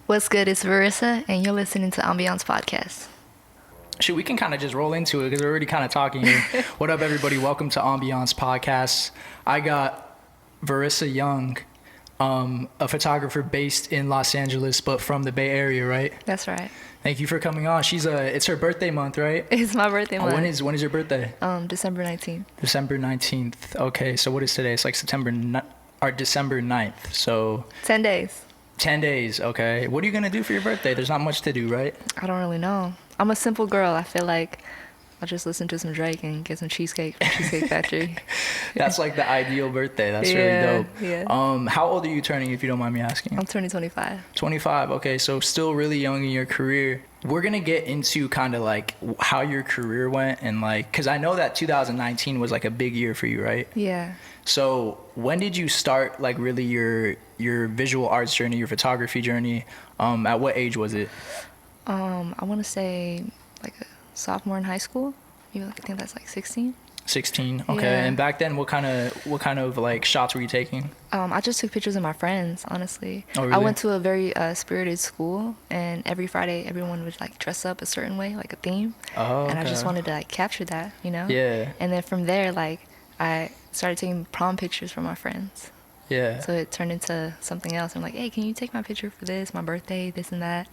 What's good? It's Virisa, and you're listening to Ambiance podcast. Shoot, we can kind of just roll into it because we're already kind of talking here. What up, everybody? Welcome to Ambiance podcast. I got Virisa Yong, a photographer based in Los Angeles, but from the Bay Area, right? That's right. Thank you for coming on. It's her birthday month, right? It's my birthday month. When is your birthday? December 19th. December 19th. Okay, so what is today? It's like December 9th. So 10 days. 10 days, okay. What are you going to do for your birthday? There's not much to do, right? I don't really know. I'm a simple girl. I feel like I'll just listen to some Drake and get some cheesecake from Cheesecake Factory. That's like the ideal birthday. That's really dope. Yeah. How old are you turning, if you don't mind me asking? I'm turning 25. 25, okay. So still really young in your career. We're going to get into kind of like how your career went and like, because I know that 2019 was like a big year for you, right? Yeah. So when did you start like really your visual arts journey, your photography journey? At what age was it? I want to say like a sophomore in high school. Maybe like, I think that's like 16. 16, okay. Yeah. And back then, what kind of like shots were you taking? I just took pictures of my friends, honestly. Oh, really? I went to a very spirited school, and every Friday everyone would like dress up a certain way, like a theme. Oh, okay. And I just wanted to like capture that, you know? Yeah. And then from there, like I started taking prom pictures for my friends. Yeah. So it turned into something else. I'm like, hey, can you take my picture for this, my birthday, this and that?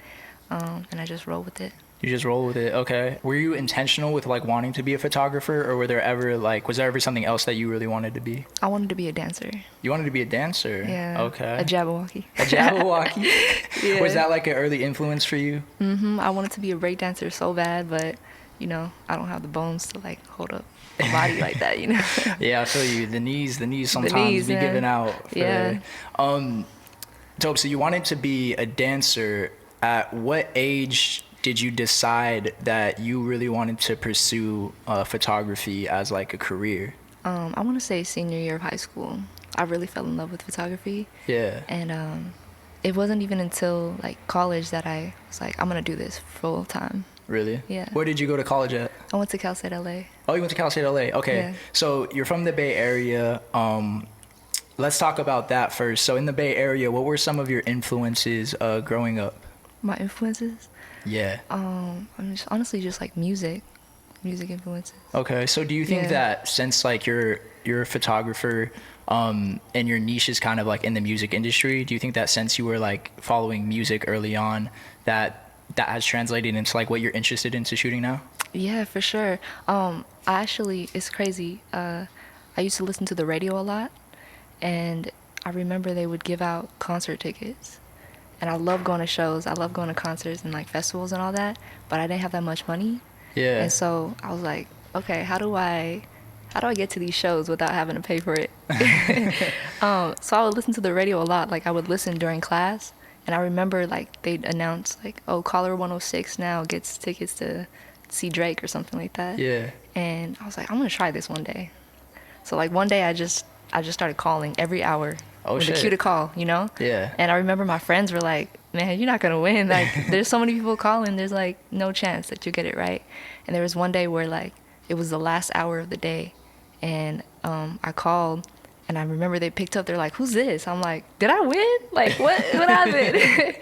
And I just roll with it. You just roll with it, okay. Were you intentional with like wanting to be a photographer, or was there ever something else that you really wanted to be? I wanted to be a dancer. You wanted to be a dancer? Yeah. Okay. A Jabberwocky. A Jabberwocky? Yeah. Was that like an early influence for you? I wanted to be a break dancer so bad, but you know, I don't have the bones to like hold up a body like that, you know. Yeah, I feel you. The knees sometimes be giving out. Yeah. Dope. So you wanted to be a dancer. At what age did you decide that you really wanted to pursue photography as like a career? I want to say senior year of high school. I really fell in love with photography. Yeah. And it wasn't even until like college that I was like, I'm going to do this full time. Really? Yeah. Where did you go to college at? I went to Cal State LA. Oh, you went to Cal State LA. Okay. Yeah. So you're from the Bay Area. Let's talk about that first. So in the Bay Area, what were some of your influences growing up? My influences? Yeah. I'm honestly just like music influences. Okay. So do you think that since like you're a photographer and your niche is kind of like in the music industry, do you think that since you were like following music early on that has translated into like what you're interested into shooting now? Yeah, for sure. It's crazy. I used to listen to the radio a lot, and I remember they would give out concert tickets. And I love going to shows. I love going to concerts and like festivals and all that, but I didn't have that much money. Yeah. And so I was like, okay, how do I get to these shows without having to pay for it? So I would listen to the radio a lot. Like I would listen during class, and I remember like they'd announce like, oh, caller 106 now gets tickets to see Drake or something like that. Yeah. And I was like, I'm gonna try this one day. So like one day I just started calling every hour. Oh, with shit. the cue to call, you know? Yeah. And I remember my friends were like, man, you're not going to win. Like, there's so many people calling. There's, like, no chance that you get it right. And there was one day where, like, it was the last hour of the day. And I called, and I remember they picked up. They're like, who's this? I'm like, did I win? Like, what happened?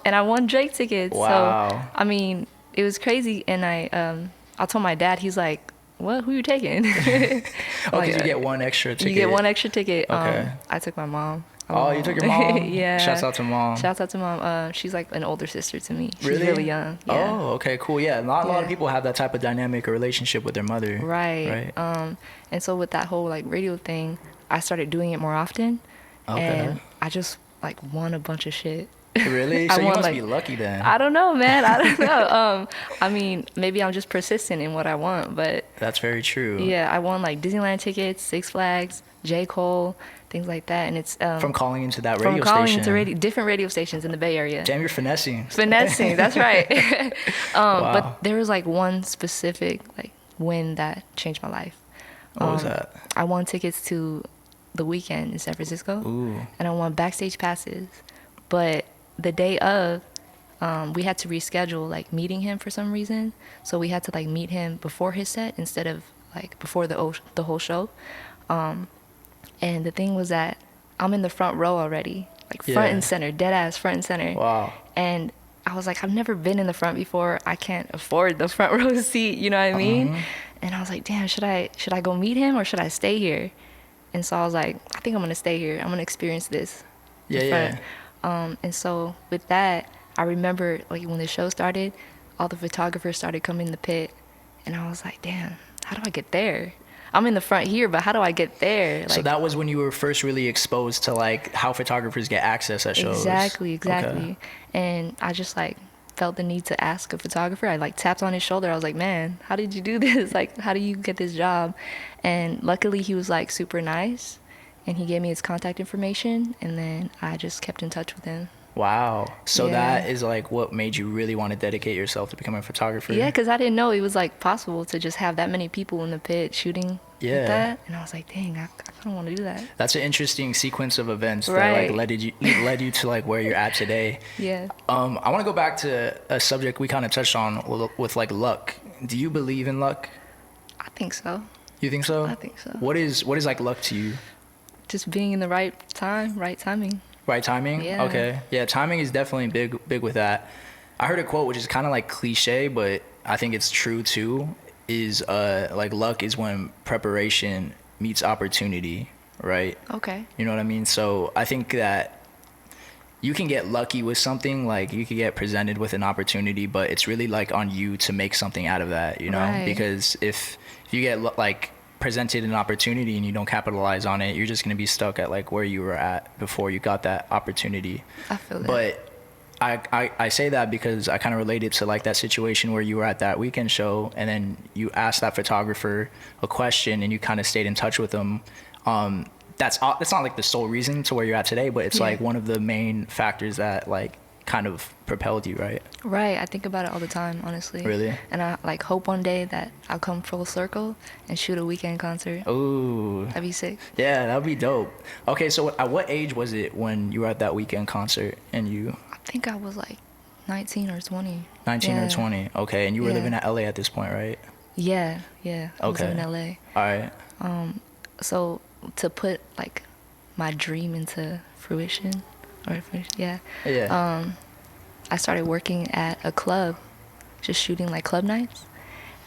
And I won Drake tickets. Wow. So, I mean, it was crazy. And I told my dad, he's like, what? Who you taking? Okay, you get one extra ticket. You get one extra ticket. Okay. I took my mom. Oh, you took your mom? Yeah. Shouts out to mom. Shouts out to mom. She's like an older sister to me. She's Really? really young. Yeah. Oh, okay, cool. Yeah, a lot of people have that type of dynamic or relationship with their mother. Right. And so with that whole like radio thing, I started doing it more often. Okay. And I just like won a bunch of shit. Really? So you must be lucky then. I don't know, man. I don't know. I mean, maybe I'm just persistent in what I want, but That's very true. yeah, I won like Disneyland tickets, Six Flags, J. Cole, things like that. And it's From calling into that radio from calling station. into different radio stations in the Bay Area. Damn, you're finessing. Finessing, that's right. Wow. But there was like one specific like win that changed my life. What was that? I won tickets to The Weekend in San Francisco. Ooh. And I won backstage passes. But the day of, we had to reschedule like meeting him for some reason. So we had to like meet him before his set instead of like before the whole show. And the thing was that I'm in the front row already, like front and Yeah. center, dead ass front and center. Wow. And I was like, I've never been in the front before. I can't afford the front row seat, you know what I mean? And I was like, damn, should I go meet him or should I stay here? And so I was like, I think I'm gonna stay here. I'm gonna experience this in Yeah, front. yeah. And so with that, I remember like when the show started, all the photographers started coming in the pit, and I was like, damn, how do I get there? I'm in the front here, but how do I get there? So Like, that was when you were first really exposed to like how photographers get access at shows. exactly, Okay. exactly. And I just like felt the need to ask a photographer. I like tapped on his shoulder. I was like, man, how did you do this? Like, how do you get this job? And luckily he was like super nice, and he gave me his contact information, and then I just kept in touch with him. Wow. So Yeah. that is like what made you really want to dedicate yourself to becoming a photographer. Yeah, because I didn't know it was like possible to just have that many people in the pit shooting Yeah. like that. And I was like, dang, I kind of want to do that. That's an interesting sequence of events that Right. like led you to like where you're at today. Yeah. I want to go back to a subject we kind of touched on with like luck. Do you believe in luck? I think so. You think so? I think so. What is like luck to you? Just being in the right time, right timing. Right timing? Yeah. Okay. Yeah, timing is definitely big with that. I heard a quote which is kind of like cliche, but I think it's true too. Is like luck is when preparation meets opportunity, right? Okay. You know what I mean? So I think that you can get lucky with something, like you could get presented with an opportunity, but it's really like on you to make something out of that, you know? Right. Because if you get like presented an opportunity and you don't capitalize on it, you're just going to be stuck at like where you were at before you got that opportunity. I feel that. But I say that because I kind of related to like that situation where you were at that weekend show and then you asked that photographer a question and you kind of stayed in touch with them. That's not like the sole reason to where you're at today, but it's Yeah. like one of the main factors that like kind of propelled you, right? Right. I think about it all the time, honestly. Really? And I like hope one day that I'll come full circle and shoot a weekend concert. Ooh. That'd be sick. Yeah, that'd be dope. Okay, so at what age was it when you were at that weekend concert and you I think I was like 19 or 20. 19 or Yeah. 20? Okay, and you were Yeah. living at LA at this point, right? Yeah. I was Okay. in LA. All right. So to put like my dream into fruition, yeah. Yeah. I started working at a club, just shooting like club nights.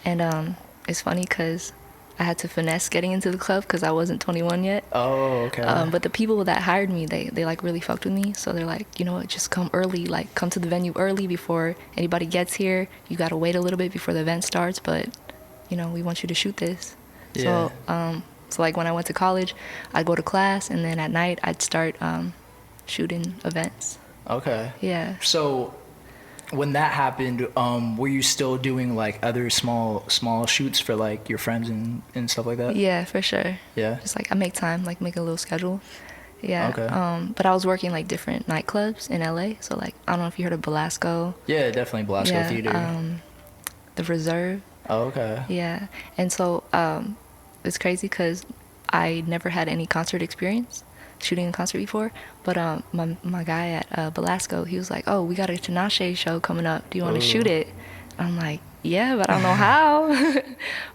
And it's funny because I had to finesse getting into the club because I wasn't 21 yet. Oh, okay. But the people that hired me, they like really fucked with me. So they're like, you know what, just come early, like come to the venue early before anybody gets here. You gotta wait a little bit before the event starts, but you know, we want you to shoot this. Yeah. So like when I went to college, I'd go to class and then at night I'd start shooting events. Okay. Yeah. So when that happened, were you still doing like other small shoots for like your friends and stuff like that? Yeah, for sure. Yeah. Just like I make time, like make a little schedule. Yeah. Okay. But I was working like different nightclubs in LA. So like I don't know if you heard of Belasco. Yeah, definitely Belasco Yeah. Theater. The Reserve. Oh, okay. Yeah. And so it's crazy because I never had any concert experience shooting a concert before. But my guy at Belasco, he was like, oh, we got a Tinashe show coming up. Do you want to shoot it? I'm like, yeah, but I don't know how.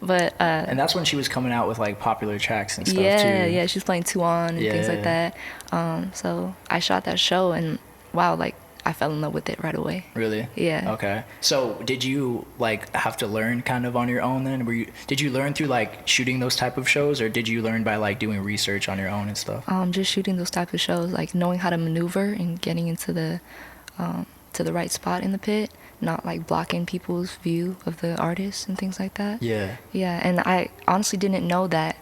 But And that's when she was coming out with like popular tracks and stuff too. yeah, she's playing Tuon and things like Yeah. that. So I shot that show and wow, like I fell in love with it right away. Really? Yeah. Okay. So did you like have to learn kind of on your own then? Did you learn through like shooting those type of shows or did you learn by like doing research on your own and stuff? Just shooting those type of shows, like knowing how to maneuver and getting into the to the right spot in the pit, not like blocking people's view of the artist and things like that. Yeah. Yeah, and I honestly didn't know that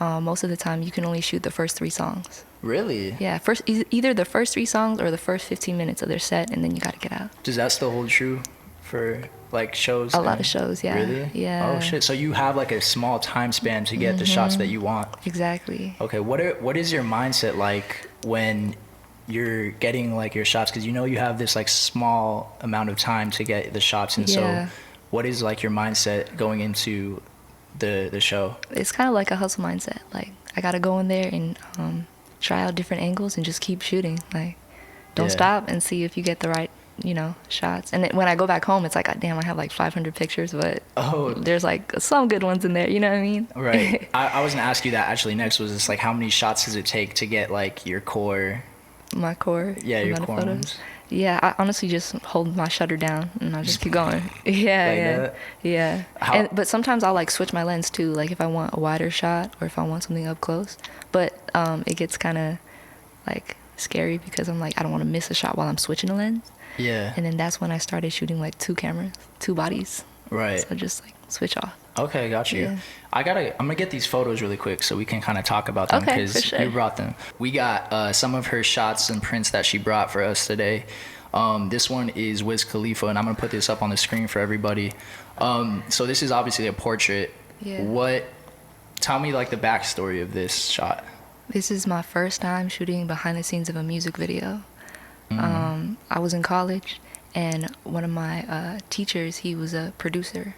most of the time you can only shoot the first 3 songs. Really? Yeah, either the first 3 songs or the first 15 minutes of their set, and then you got to get out. Does that still hold true for like shows? A lot of shows, yeah. Really? Yeah. Oh shit. So you have like a small time span to get the shots that you want. Exactly. Okay. What is your mindset like when you're getting like your shots? Because you know you have this like small amount of time to get the shots, and Yeah. so what is like your mindset going into the show? It's kind of like a hustle mindset. Like I got to go in there and try out different angles and just keep shooting. Like don't Yeah. stop and see if you get the right, shots. And then when I go back home, it's like, damn, I have like 500 pictures, but Oh. there's like some good ones in there. You know what I mean? Right. I was gonna ask you that actually next. Was just like how many shots does it take to get like your core my core. Yeah, your amount of core photos. ones. Yeah, I honestly just hold my shutter down and I just keep going. Yeah, Like yeah, that? yeah. How? But sometimes I'll like switch my lens too, like if I want a wider shot or if I want something up close. But it gets kind of like scary because I'm like I don't want to miss a shot while I'm switching the lens. Yeah. And then that's when I started shooting like two cameras, two bodies. Right. So just like switch off. Okay, got you. Yeah. I'm gonna get these photos really quick so we can kind of talk about them Okay, for because sure. you brought them. We got some of her shots and prints that she brought for us today. This one is Wiz Khalifa, and I'm gonna put this up on the screen for everybody. So this is obviously a portrait. Yeah. Tell me like the backstory of this shot. This is my first time shooting behind the scenes of a music video. I was in college, and one of my teachers, he was a producer.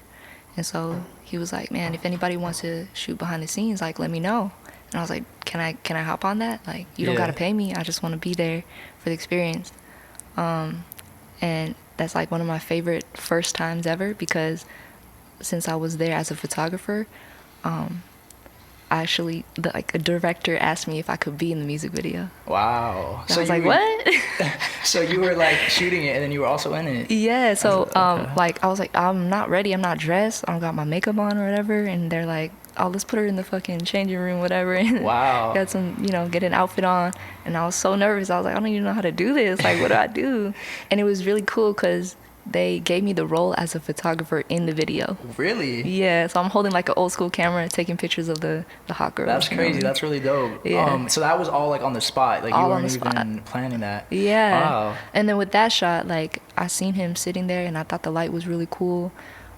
And so he was like, man, if anybody wants to shoot behind the scenes, like, let me know. And I was like, can I hop on that? Like, you don't Yeah. got to pay me. I just want to be there for the experience. And that's like one of my favorite first times ever because since I was there as a photographer, actually, a director asked me if I could be in the music video. Wow. And I was like, what? So you were like shooting it and then you were also in it. Yeah, so Okay. like I was like, I'm not ready, I'm not dressed, I don't got my makeup on or whatever, and they're like, oh, let's put her in the fucking changing room, whatever. And Wow. got some, get an outfit on, and I was so nervous. I was like, I don't even know how to do this. Like, what do I do? And it was really cool because they gave me the role as a photographer in the video. Really? Yeah, so I'm holding like an old school camera, taking pictures of the hot girls. That's crazy. That's really dope. Yeah. So that was all like on the spot. Like All you on weren't the spot. even planning that. Yeah. Wow. And then with that shot, like I seen him sitting there and I thought the light was really cool.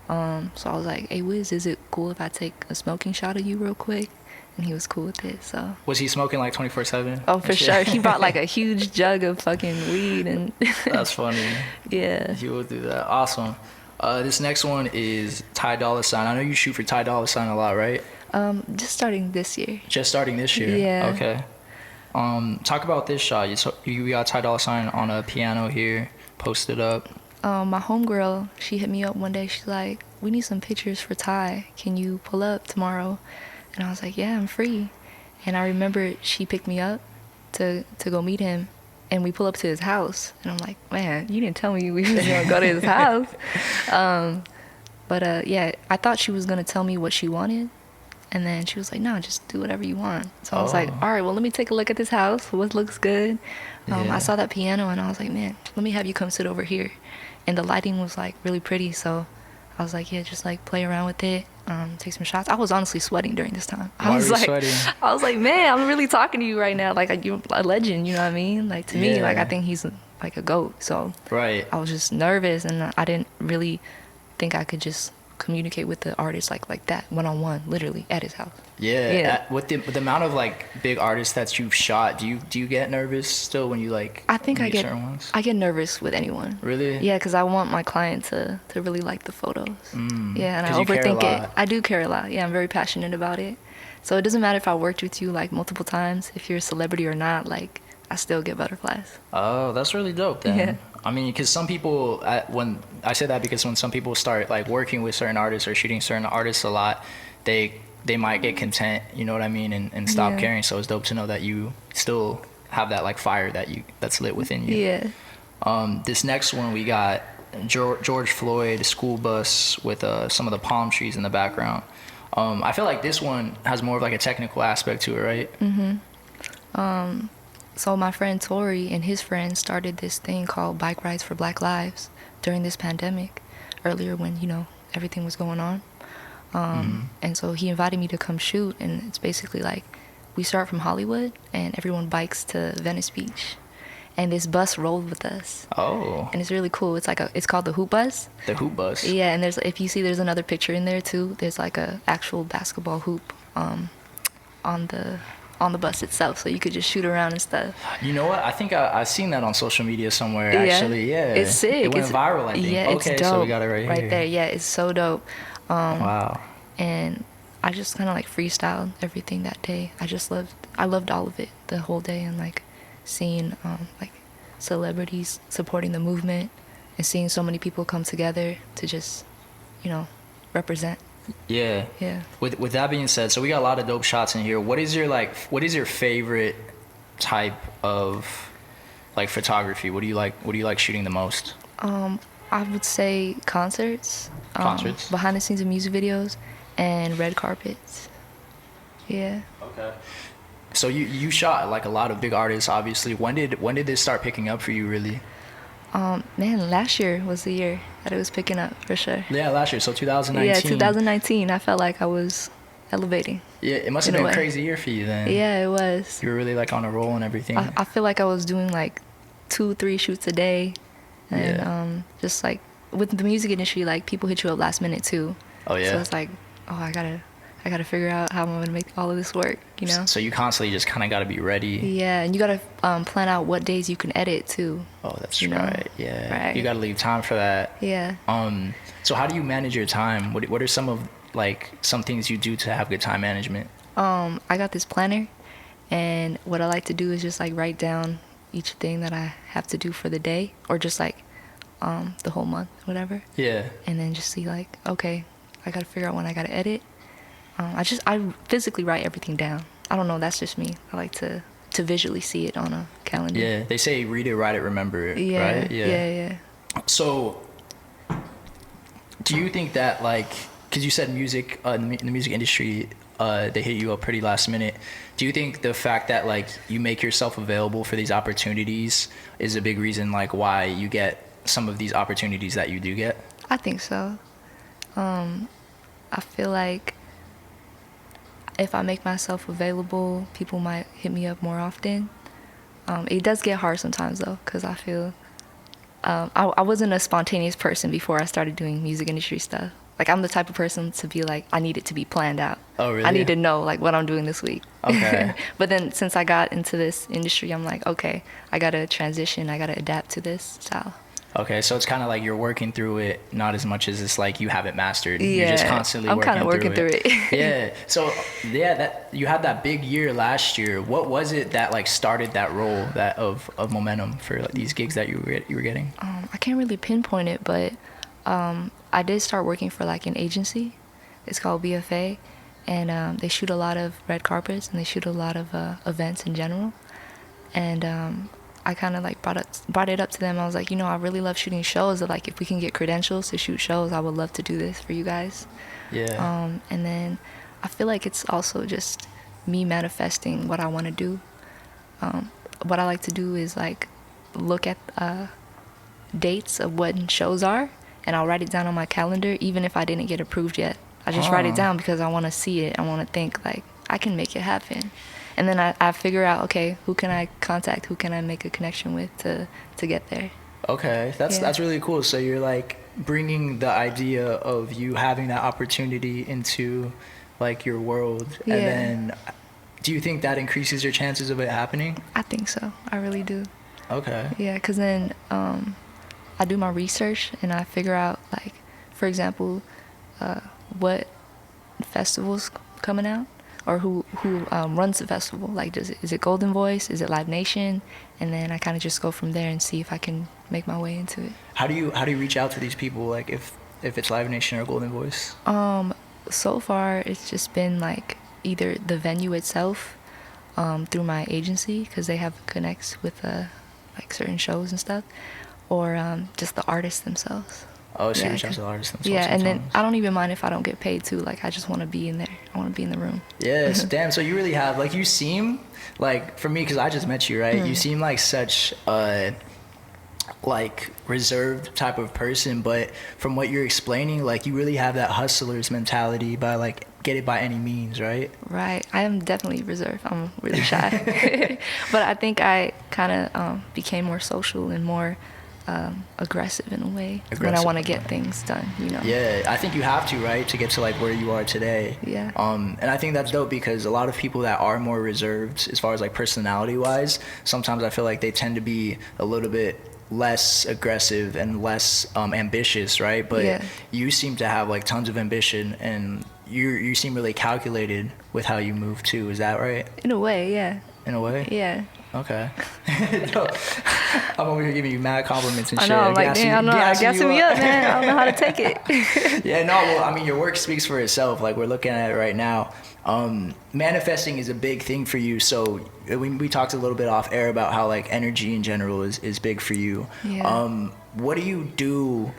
So I was like, hey Wiz, is it cool if I take a smoking shot of you real quick? And he was cool with it, so. Was he smoking like 24/7? Oh, for sure. He brought like a huge jug of fucking weed and That's funny. yeah. He will do that. Awesome. This next one is Ty Dolla $ign. I know you shoot for Ty Dolla $ign a lot, right? Just starting this year. Just starting this year. Yeah. Okay. Talk about this shot. You got Ty Dolla $ign on a piano here, posted up. My homegirl, she hit me up one day. She's like, we need some pictures for Ty. Can you pull up tomorrow? And I was like, yeah, I'm free. And I remember she picked me up to go meet him. And we pull up to his house. And I'm like, man, you didn't tell me we was going to go to his house. But yeah, I thought she was going to tell me what she wanted. And then she was like, no, just do whatever you want. So I was like, all right, well, let me take a look at this house. What looks good? Yeah. I saw that piano and I was like, man, let me have you come sit over here. And the lighting was like really pretty. So I was like, yeah, just like play around with it. Take some shots. I was honestly sweating during this time. Why were you like, sweating? I was like, man, I'm really talking to you right now. Like, you're a legend, you know what I mean? Like, to me, like, I think he's like a GOAT. So Right. I was just nervous and I didn't really think I could just communicate with the artist like that one-on-one, literally at his house. Yeah. With the amount of like big artists that you've shot, do you get nervous still when you like I think meet certain ones? I get nervous with anyone. Really? Yeah, because I want my client to really like the photos. Yeah, and I 'Cause you care a overthink it. lot. I do care a lot. Yeah, I'm very passionate about it. So it doesn't matter if I worked with you like multiple times, if you're a celebrity or not, like I still get butterflies. Oh, that's really dope then. Yeah. I mean, because some people, when I say that because when some people start like working with certain artists or shooting certain artists a lot, they might get content, you know what I mean, and stop Yeah. caring. So it's dope to know that you still have that like fire that's lit within you. Yeah. This next one we got George Floyd school bus with some of the palm trees in the background. I feel like this one has more of like a technical aspect to it, right? So my friend Tori and his friends started this thing called Bike Rides for Black Lives during this pandemic, earlier when, everything was going on. And so he invited me to come shoot, and it's basically like we start from Hollywood and everyone bikes to Venice Beach. And this bus rolled with us. Oh. And it's really cool. It's called the Hoop Bus. The hoop bus. Yeah, and if you see, there's another picture in there too. There's like a actual basketball hoop on the bus itself, so you could just shoot around and stuff. You know what? I think I've seen that on social media somewhere, Yeah. actually. Yeah. It's sick. It went viral, I think. Yeah, okay, it's dope. so we got it right here. Right there, yeah, it's so dope. Wow. And I just kind of like freestyled everything that day. I loved all of it the whole day, and like seeing like celebrities supporting the movement and seeing so many people come together to just, represent. Yeah. Yeah. With that being said, so we got a lot of dope shots in here. What is your favorite type of like photography? What do you like? What do you like shooting the most? I would say concerts, Concerts. behind the scenes of music videos, and red carpets. Yeah. Okay. So you shot like a lot of big artists, obviously. When did this start picking up for you, really? Man, last year was the year that it was picking up for sure. Yeah, last year. So Yeah, 2019. 2019. I felt like I was elevating. Yeah, it must have In a been a way. crazy year for you then. Yeah, it was. You were really like on a roll and everything. I feel like I was doing like 2-3 shoots a day, and Yeah. just like with the music industry, like people hit you up last minute too. Oh yeah. So it's like, oh, I gotta figure out how I'm gonna make all of this work, you know? So you constantly just kind of got to be ready. Yeah, and you gotta plan out what days you can edit too. Oh, that's You know? right. Yeah. Right. You got to leave time for that. Yeah. So how do you manage your time? What are some of like some things you do to have good time management? I got this planner, and what I like to do is just like write down each thing that I have to do for the day, or just like the whole month, whatever. Yeah. And then just see like, okay, I gotta figure out when I gotta edit. I physically write everything down. I don't know, that's just me. I like to visually see it on a calendar. Yeah. They say read it, write it, remember it. Yeah. Right. Yeah. So do you think that like, because you said music in the music industry, they hit you up pretty last minute. Do you think the fact that like you make yourself available for these opportunities is a big reason like why you get some of these opportunities that you do get? I think so. I feel like if I make myself available, people might hit me up more often. It does get hard sometimes though, because I feel I wasn't a spontaneous person before I started doing music industry stuff. Like I'm the type of person to be like, I need it to be planned out. Oh, really? I need to know like what I'm doing this week. Okay. But then since I got into this industry, I'm like, okay, I gotta transition. I gotta adapt to this style. Okay, so it's kind of like you're working through it, not as much as it's like you have it mastered. Yeah, You're just constantly I'm working kind of working through it. Yeah. So yeah, that you had that big year last year. What was it that like started that role that of momentum for like, these gigs that you were getting? I can't really pinpoint it, but I did start working for like an agency. It's called BFA, and they shoot a lot of red carpets and they shoot a lot of events in general. And I kind of like brought it up to them. I was like, you know, I really love shooting shows. Like, if we can get credentials to shoot shows, I would love to do this for you guys. Yeah. And then I feel like it's also just me manifesting what I want to do. What I like to do is like look at dates of when shows are, and I'll write it down on my calendar, even if I didn't get approved yet. I just write it down because I want to see it. I want to think like I can make it happen. And then I figure out, okay, who can I contact? Who can I make a connection with to get there? Okay, that's really cool. So you're like bringing the idea of you having that opportunity into like your world, Yeah. and then do you think that increases your chances of it happening? I think so. I really do. Okay. Yeah, because then I do my research and I figure out, like, for example, what festivals coming out, or who runs the festival. Like, is it Golden Voice? Is it Live Nation? And then I kind of just go from there and see if I can make my way into it. How do you reach out to these people? Like, if it's Live Nation or Golden Voice? So far, it's just been like either the venue itself, through my agency, because they have connects with like certain shows and stuff, or just the artists themselves. Oh, so Yeah, you reach out to the artists themselves. Yeah, and then sometimes. I don't even mind if I don't get paid too. Like, I just want to be in there. I want to be in the room. Yes, damn. So you really have, like, you seem like, for me, because I just met you, right? You seem like such a like reserved type of person, but from what you're explaining, like, you really have that hustler's mentality by like get it by any means, right? Right. I am definitely reserved. I'm really shy. But I think I kind of became more social and more aggressive in a way when I want to get things done, you know? Yeah, I think you have to, right, to get to like where you are today. Yeah. And I think that's dope because a lot of people that are more reserved as far as like personality wise, sometimes I feel like they tend to be a little bit less aggressive and less ambitious, right? But Yeah. you seem to have like tons of ambition, and you seem really calculated with how you move too. Is that right? In a way, yeah. In a way? Yeah. Okay. No, I'm over here giving you mad compliments and I shit. know, I'm like, damn, I know, gassing me up, man. I don't know how to take it. Yeah, no, well, I mean, your work speaks for itself. Like, we're looking at it right now. Manifesting is a big thing for you. So we talked a little bit off air about how, like, energy in general is big for you. Yeah. What do you do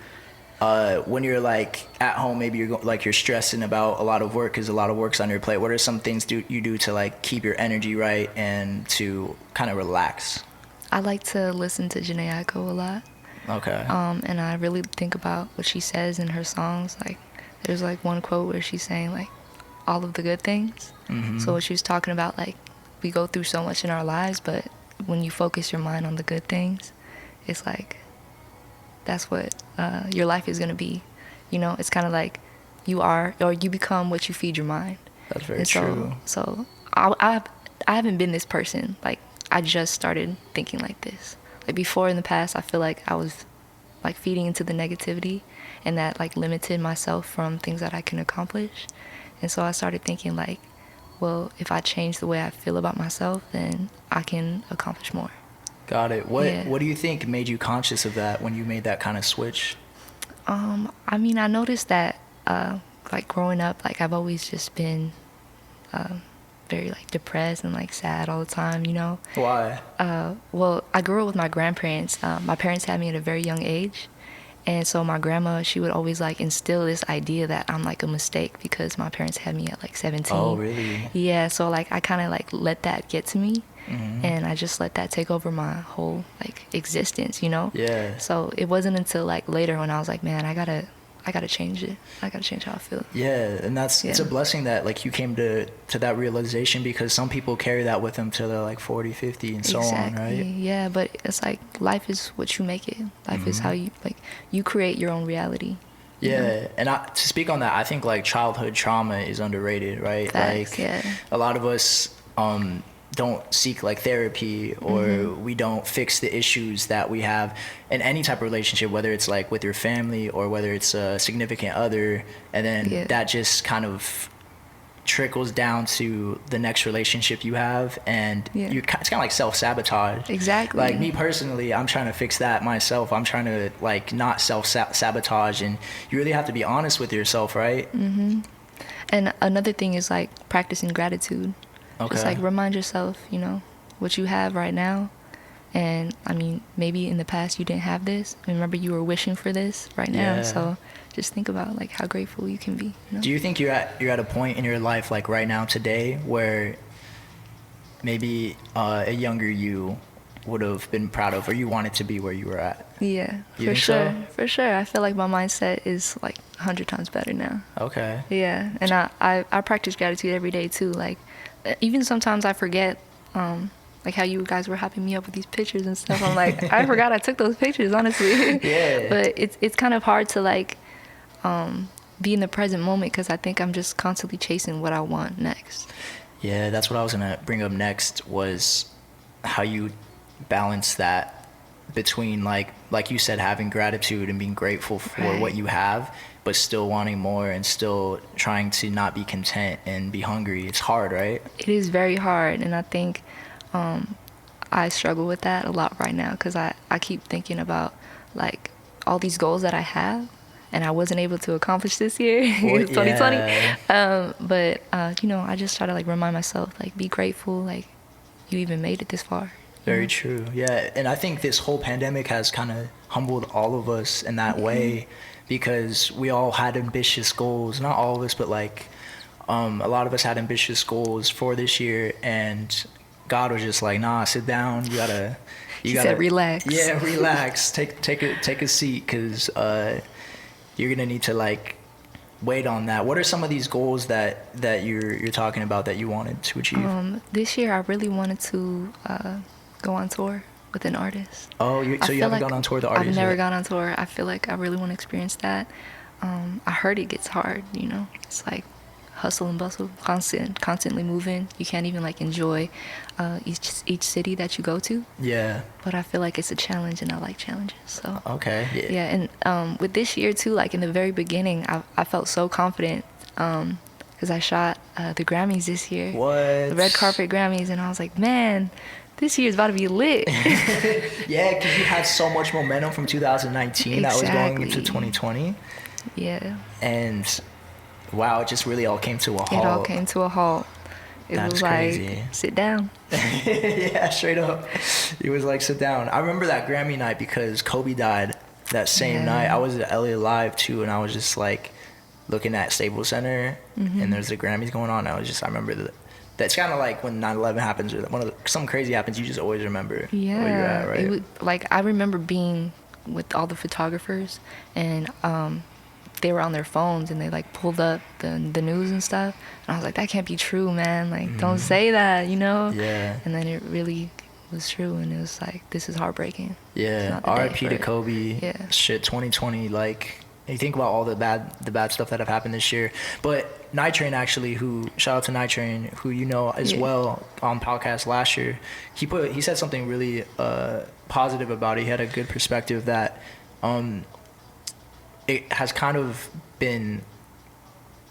when you're, like, at home? Maybe you're stressing about a lot of work because a lot of work's on your plate. What are some things you do to, like, keep your energy right and to kind of relax? I like to listen to Janae Aiko a lot. Okay. And I really think about what she says in her songs. Like, there's like one quote where she's saying like all of the good things. Mm-hmm. So what she was talking about, like, we go through so much in our lives, but when you focus your mind on the good things, it's like that's what your life is gonna be. You know, it's kind of like you are, or you become what you feed your mind. That's very And true. So I haven't been this person. Like, I just started thinking like this. Like, before in the past, I feel like I was like feeding into the negativity, and that like limited myself from things that I can accomplish. And so I started thinking like, well, if I change the way I feel about myself, then I can accomplish more. Got it. Yeah. What do you think made you conscious of that when you made that kind of switch? I mean, I noticed that like growing up, like I've always just been very like depressed and like sad all the time, you know. Why? Well, I grew up with my grandparents. My parents had me at a very young age. And so my grandma, she would always like instill this idea that I'm like a mistake because my parents had me at like 17. Oh, really? Yeah, so like I kind of like let that get to me. Mm-hmm. And I just let that take over my whole like existence, you know. Yeah. So it wasn't until like later when I was like, man, I gotta change it. I gotta change how I feel. Yeah, and it's a blessing that like you came to that realization, because some people carry that with them till they're like 40, 50 and so on, right? Yeah, but it's like life is what you make it. Life is how you like you create your own reality. Yeah, know? and to speak on that, I think like childhood trauma is underrated, right? Facts, like yeah. a lot of us don't seek like therapy, or we don't fix the issues that we have in any type of relationship, whether it's like with your family or whether it's a significant other, and then that just kind of trickles down to the next relationship you have, and it's kind of like self-sabotage. Exactly. Like me personally, I'm trying to fix that myself. I'm trying to like not self-sabotage, and you really have to be honest with yourself, right? And another thing is like practicing gratitude. Okay. Just like remind yourself, you know, what you have right now. And I mean, maybe in the past you didn't have this. Remember, you were wishing for this right now. So just think about like how grateful you can be. You know? Do you think you're at a point in your life like right now today where maybe a younger you would have been proud of, or you wanted to be where you were at? Yeah, You for think sure. so? For sure. I feel like my mindset is like 100 times better now. Okay. Yeah, and I practice gratitude every day too. Like, even sometimes I forget, like how you guys were hyping me up with these pictures and stuff. I'm like, I forgot I took those pictures, honestly. Yeah. But it's kind of hard to like be in the present moment, because I think I'm just constantly chasing what I want next. Yeah, that's what I was gonna bring up next, was how you balance that between like you said, having gratitude and being grateful for what you have, but still wanting more and still trying to not be content and be hungry. It's hard, right? It is very hard, and I think I struggle with that a lot right now, because I keep thinking about like all these goals that I have and I wasn't able to accomplish this year. It's 2020. But you know, I just try to like remind myself, like, be grateful, like you even made it this far. Very true. Yeah, and I think this whole pandemic has kind of humbled all of us in that way, because we all had ambitious goals. Not all of us, but like a lot of us had ambitious goals for this year, and God was just like, nah, sit down. You gotta said relax. Yeah, relax. Take a seat, because you're gonna need to like wait on that. What are some of these goals that you're talking about that you wanted to achieve? This year I really wanted to go on tour with an artist. Oh, so you haven't gone on tour with the artist? I've never yet? gone on tour. I feel like I really want to experience that. I heard it gets hard, you know. It's like hustle and bustle, constantly moving. You can't even like enjoy each city that you go to. Yeah. But I feel like it's a challenge, and I like challenges. So Okay. yeah, and with this year too, like in the very beginning, I felt so confident because I shot the Grammys this year. What? The red carpet Grammys, and I was like, man, this year's about to be lit. Yeah, because you had so much momentum from 2019 that was going into Exactly. 2020. Yeah, And wow, it just really all came to a it all halt. came to a halt. It That's was like, crazy. sit down. Yeah, straight up. It was like, sit down. I remember that Grammy night because Kobe died that same night. I Yeah. was at LA Live too, and I was just like looking at Staples Center, and there's the Grammys going on. I remember that. That's kind of like when 9/11 happens, or something crazy happens. You just always remember where you're at, Yeah, it right? was like I remember being with all the photographers, and they were on their phones and they like pulled up the news and stuff, and I was like, that can't be true, man. Like, don't say that, you know. Yeah. And then it really was true, and it was like, this is heartbreaking. It's Yeah, not the day R.I.P. for to it. Kobe. Yeah. Shit, 2020. Like, you think about all the bad stuff that have happened this year. But Night Train actually, who shout out to Night Train, who you know as Yeah. well on podcast last year. He said something really positive about it. He had a good perspective that it has kind of been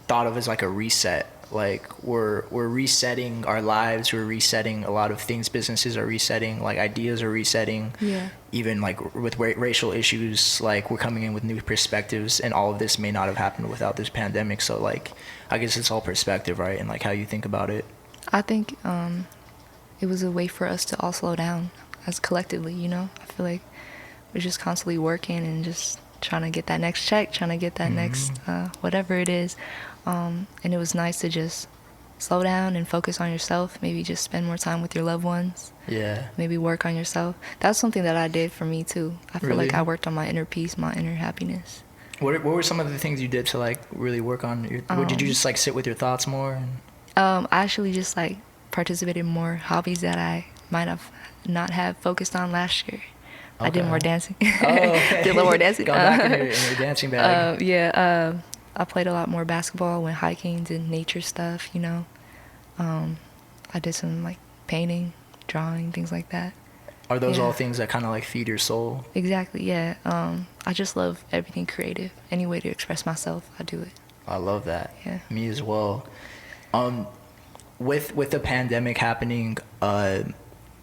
thought of as like a reset. Like we're resetting our lives, we're resetting a lot of things. Businesses are resetting, like ideas are resetting. Yeah. Even like with racial issues, like we're coming in with new perspectives, and all of this may not have happened without this pandemic. So like, I guess it's all perspective, right? And like how you think about it. I think it was a way for us to all slow down as collectively, you know? I feel like we're just constantly working and just trying to get that next check, trying to get that next whatever it is. And it was nice to just slow down and focus on yourself. Maybe just spend more time with your loved ones. Yeah. Maybe work on yourself. That's something that I did for me too. I feel Really? like I worked on my inner peace, my inner happiness. What were some of the things you did to like really work on your? Did you just like sit with your thoughts more? And, I actually just like participated in more hobbies that I might have not have focused on last year. I did Okay. more dancing. oh, okay. Did a little more dancing. Going back in your dancing bag. Yeah, I played a lot more basketball, went hiking, did nature stuff, you know. I did some like painting, drawing, things like that. Are those Yeah. all things that kind of like feed your soul? Exactly, yeah. I just love everything creative. Any way to express myself, I do it. I love that. Yeah. Me as well. With the pandemic happening,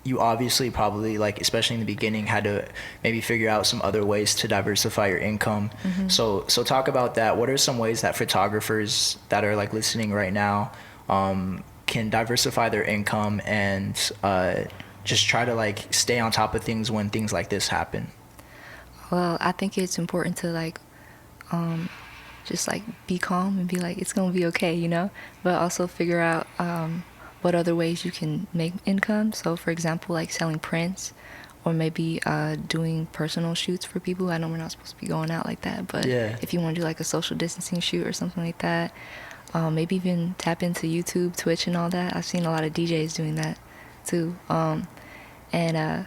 you obviously probably like, especially in the beginning, had to maybe figure out some other ways to diversify your income. So talk about that. What are some ways that photographers that are like listening right now can diversify their income and just try to like stay on top of things when things like this happen? Well, I think it's important to like just like be calm and be like, it's gonna be okay, you know, but also figure out what other ways you can make income. So for example, like selling prints, or maybe doing personal shoots for people. I know we're not supposed to be going out like that, but Yeah. if you want to do like a social distancing shoot or something like that, maybe even tap into YouTube, Twitch, and all that. I've seen a lot of DJs doing that too. And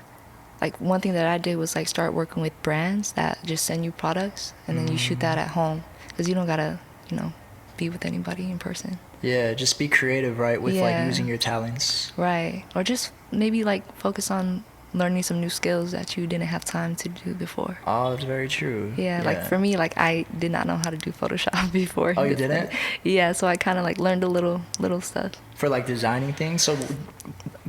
like one thing that I did was like start working with brands that just send you products, and then you shoot that at home, because you don't gotta, you know, be with anybody in person. Yeah, just be creative, right, with like Yeah. using your talents. Right. Or just maybe like focus on learning some new skills that you didn't have time to do before. Oh, that's very true. Yeah, like for me, like I did not know how to do Photoshop before. Oh, you didn't? Yeah, so I kind of like learned a little stuff. For like designing things. So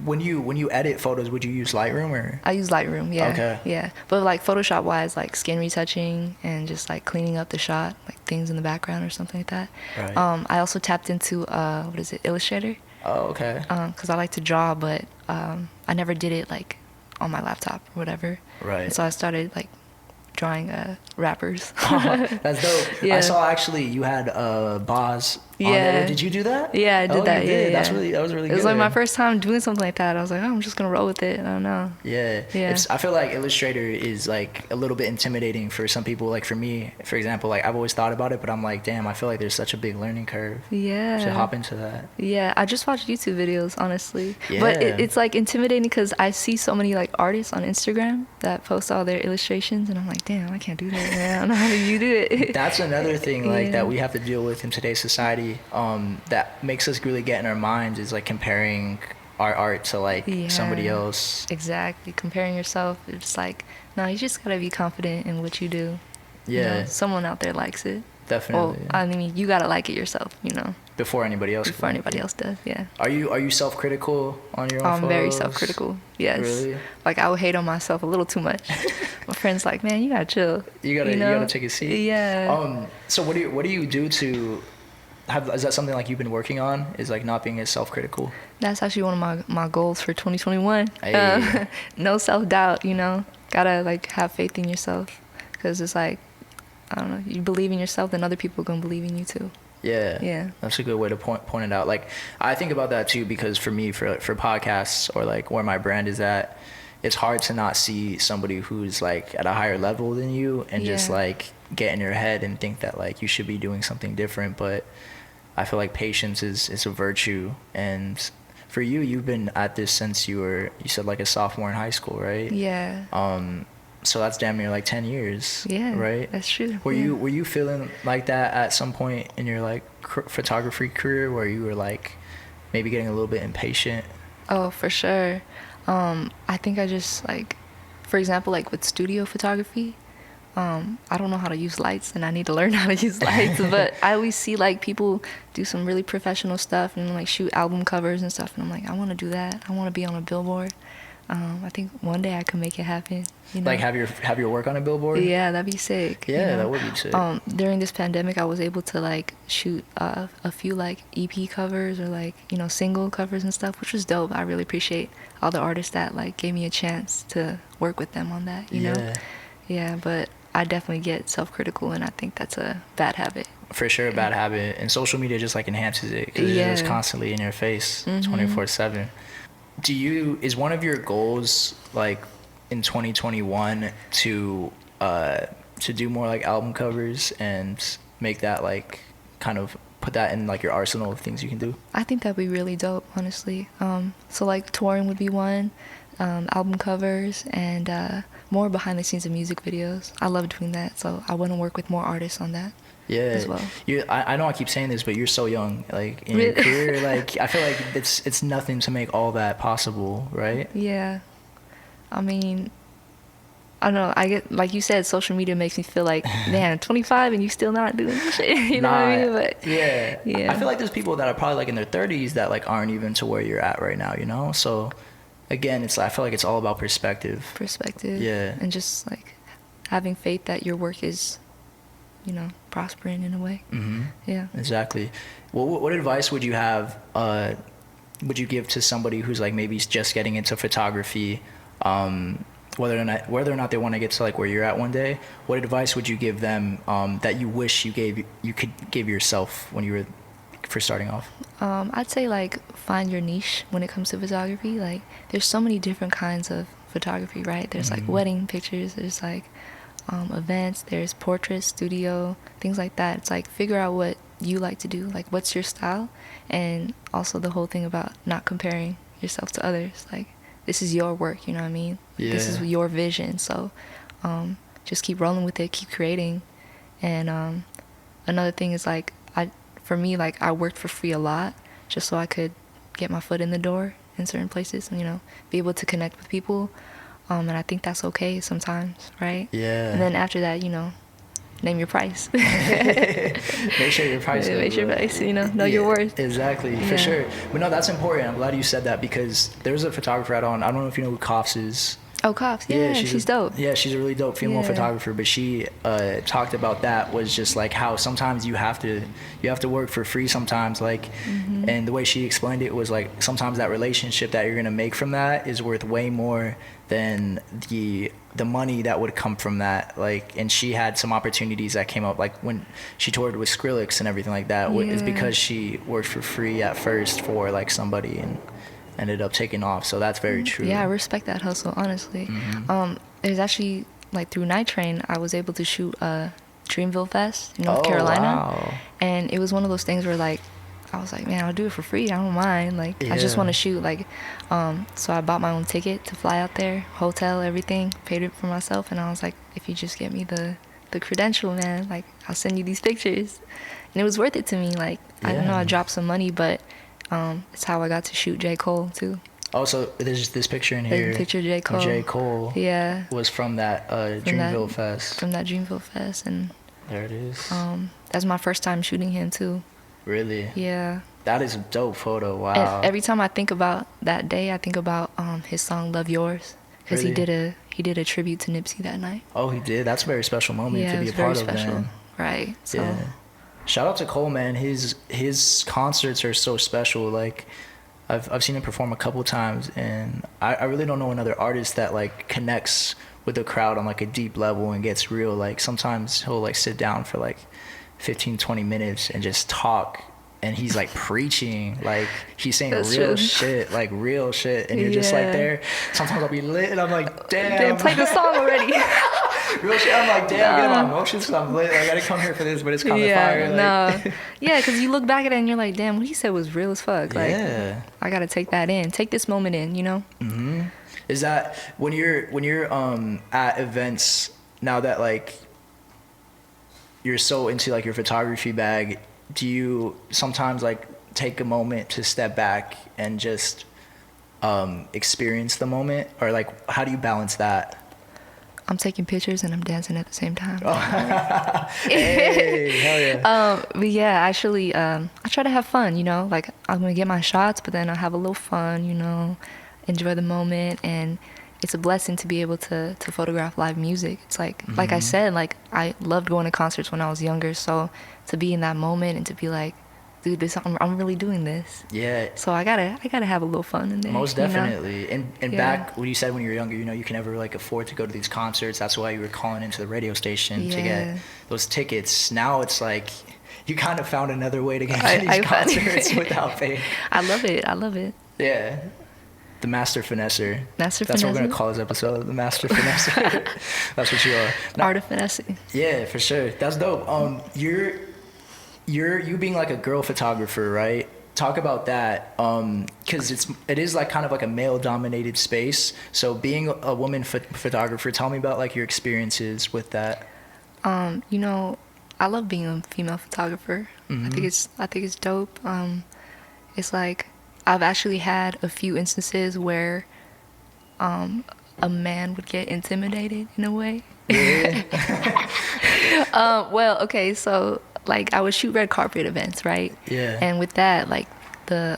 when you edit photos, would you use Lightroom or? I use Lightroom, yeah. Okay. Yeah. But like Photoshop wise, like skin retouching and just like cleaning up the shot, like things in the background or something like that. Right. I also tapped into what is it, Illustrator? Oh, okay. Because I like to draw, but I never did it like on my laptop or whatever. Right. And so I started like drawing rappers. That's dope. Yeah. I saw actually you had Boz on Yeah. there. Did you do that? Yeah, I did Oh, that. you Yeah, did. yeah. That was really It good. was like my first time doing something like that. I was like, oh, I'm just gonna roll with it. I don't know. Yeah. Yeah. I feel like Illustrator is like a little bit intimidating for some people. Like for me, for example, like I've always thought about it, but I'm like, damn, I feel like there's such a big learning curve Yeah. to hop into that. Yeah, I just watch YouTube videos, honestly. But Yeah. it's like intimidating because I see so many like artists on Instagram that post all their illustrations, and I'm like, damn, I can't do that. Man. I don't know how do you do it. That's another thing like Yeah. that we have to deal with in today's society that makes us really get in our minds is like comparing our art to like somebody Yeah. else. Exactly. Comparing yourself, it's like, no, you just gotta be confident in what you do. You Yeah. know, someone out there likes it. Definitely. Well, I mean, you gotta like it yourself, you know, Before anybody else. before anybody else does. Yeah. Are you self-critical on your own I'm photos? very self-critical. Yes. Really? Like I would hate on myself a little too much. My friends like, man, you gotta chill. You gotta take a seat. Yeah. So what do you do to have? Is that something like you've been working on? Is like not being as self-critical? That's actually one of my goals for 2021. Hey. No self-doubt, you know. Gotta like have faith in yourself, because it's like, I don't know, you believe in yourself, then other people are gonna believe in you too. Yeah. Yeah. That's a good way to point it out. Like I think about that too, because for me, for podcasts or like where my brand is at, it's hard to not see somebody who's like at a higher level than you and just Yeah. like get in your head and think that like you should be doing something different. But I feel like patience is a virtue. And for you, you've been at this since you said like a sophomore in high school, right? Yeah. So that's damn near like 10 years. Yeah. Right? That's true. Were Yeah. you feeling like that at some point in your like photography career where you were like maybe getting a little bit impatient? Oh, for sure. I think I just like, for example, like with studio photography, I don't know how to use lights and I need to learn how to use lights, but I always see like people do some really professional stuff and like shoot album covers and stuff, and I'm like, I want to do that. I want to be on a billboard. I think one day I can make it happen. You know? Like have your work on a billboard? Yeah, that'd be sick. Yeah, you know? that would be sick. During this pandemic, I was able to like shoot a few like EP covers or like, you know, single covers and stuff, which was dope. I really appreciate all the artists that like gave me a chance to work with them on that. You know? Yeah, but I definitely get self-critical, and I think that's a bad habit. For sure, a bad habit. And social media just like enhances it because it's just constantly in your face, 24/7. Is one of your goals like in 2021 to do more like album covers and make that like kind of put that in like your arsenal of things you can do? I think that'd be really dope, honestly. So like touring would be one, album covers, and more behind the scenes of music videos. I love doing that, so I want to work with more artists on that. Yeah, as well. I know I keep saying this, but you're so young. Like in your career, like I feel like it's nothing to make all that possible, right? Yeah, I mean, I don't know. I get, like you said, social media makes me feel like, man, 25 and you still not doing shit. You know what I mean? But yeah. I feel like there's people that are probably like in their 30s that like aren't even to where you're at right now. You know, so again, I feel like it's all about perspective. Yeah, and just like having faith that your work is, you know, prospering in a way. Mm-hmm. Yeah, exactly. Well, what advice would you have? Would you give to somebody who's like maybe just getting into photography, whether or not they want to get to like where you're at one day? What advice would you give them that you wish you could give yourself when you were first starting off? I'd say like find your niche when it comes to photography. Like there's so many different kinds of photography, right? There's like wedding pictures, there's like events, there's portraits, studio, things like that. It's like figure out what you like to do, like what's your style, and also the whole thing about not comparing yourself to others. Like this is your work, you know what I mean? Yeah. This is your vision, so just keep rolling with it, keep creating. And another thing is like for me, like I worked for free a lot just so I could get my foot in the door in certain places and, you know, be able to connect with people. And I think that's okay sometimes, right? Yeah. And then after that, you know, name your price. Make sure your price. Make sure your price, you know your worth. Exactly, for sure. But no, that's important. I'm glad you said that because there's a photographer I don't know if you know who Koffs is. Oh, Koffs, yeah, she's dope. Yeah, she's a really dope female photographer, but she talked about that was just like how sometimes you have to work for free sometimes, like, and the way she explained it was like sometimes that relationship that you're gonna make from that is worth way more than the money that would come from that. Like, and she had some opportunities that came up, like when she toured with Skrillex and everything like that, is because she worked for free at first for like somebody and ended up taking off. So that's very true. Yeah, I respect that hustle, honestly. There's actually, like through Night Train, I was able to shoot Dreamville Fest in North Carolina. Wow. And it was one of those things where like I was like, man, I'll do it for free, I don't mind, like I just want to shoot, like so I bought my own ticket to fly out there, hotel, everything, paid it for myself, and I was like, if you just get me the credential, man, like I'll send you these pictures. And it was worth it to me. Like I don't know, I dropped some money, but it's how I got to shoot J. Cole too. Oh, so there's this picture in here. There's a picture of J. Cole. J. Cole. Yeah. Was from that Dreamville Fest. From that Dreamville Fest, and There it is. That's my first time shooting him too. Really? Yeah. That is a dope photo. And Wow. every time I think about that day, I think about his song "Love Yours" because Really? he did a tribute to Nipsey that night. Oh, he did. That's a very special moment Yeah, to it be was a very part of, special. man. Right. So. Yeah. Shout out to Cole, man. His concerts are so special. Like, I've seen him perform a couple times, and I really don't know another artist that like connects with the crowd on like a deep level and gets real. Like sometimes he'll like sit down for like 15, 20 minutes and just talk, and he's like preaching, like he's saying That's real true. shit, like real shit, and you're just like Yeah. there. Sometimes I'll be lit and I'm like, damn. Damn, play the song already. Real shit. I'm like, damn, I'm getting my emotions because I'm lit. I gotta come here for this, but it's kind of fire. Yeah, Like, no. Yeah, because you look back at it and you're like, damn, what he said was real as fuck. Like, yeah. I gotta take that in. Take this moment in, you know? Is that when you're at events now that like you're so into like your photography bag, do you sometimes like take a moment to step back and just experience the moment, or like how do you balance that? I'm taking pictures and I'm dancing at the same time. Hey, hell yeah. But yeah, actually, I try to have fun, you know? Like, I'm gonna get my shots, but then I'll have a little fun, you know? Enjoy the moment. And it's a blessing to be able to photograph live music. It's like I said, like, I loved going to concerts when I was younger. So to be in that moment and to be like, dude, I'm really doing this. Yeah. So I gotta have a little fun in there. Most you know? definitely. And Yeah. back when you said when you were younger, you know, you can never like afford to go to these concerts. That's why you were calling into the radio station to Yeah. get those tickets. Now it's like you kind of found another way to get I to these found it. concerts without paying. I love it. I love it. Yeah. The Master Finesser. Master That's what we're Finesser? gonna call this episode, the Master Finesser. That's what you are. Now, Art of finessing. yeah, for sure. That's dope. You being like a girl photographer, right? Talk about that, because it is like kind of like a male dominated space. So being a woman photographer, tell me about like your experiences with that. You know, I love being a female photographer. I think it's dope. It's like I've actually had a few instances where a man would get intimidated in a way. Yeah. Well, okay, so like I would shoot red carpet events, right? Yeah. And with that, like the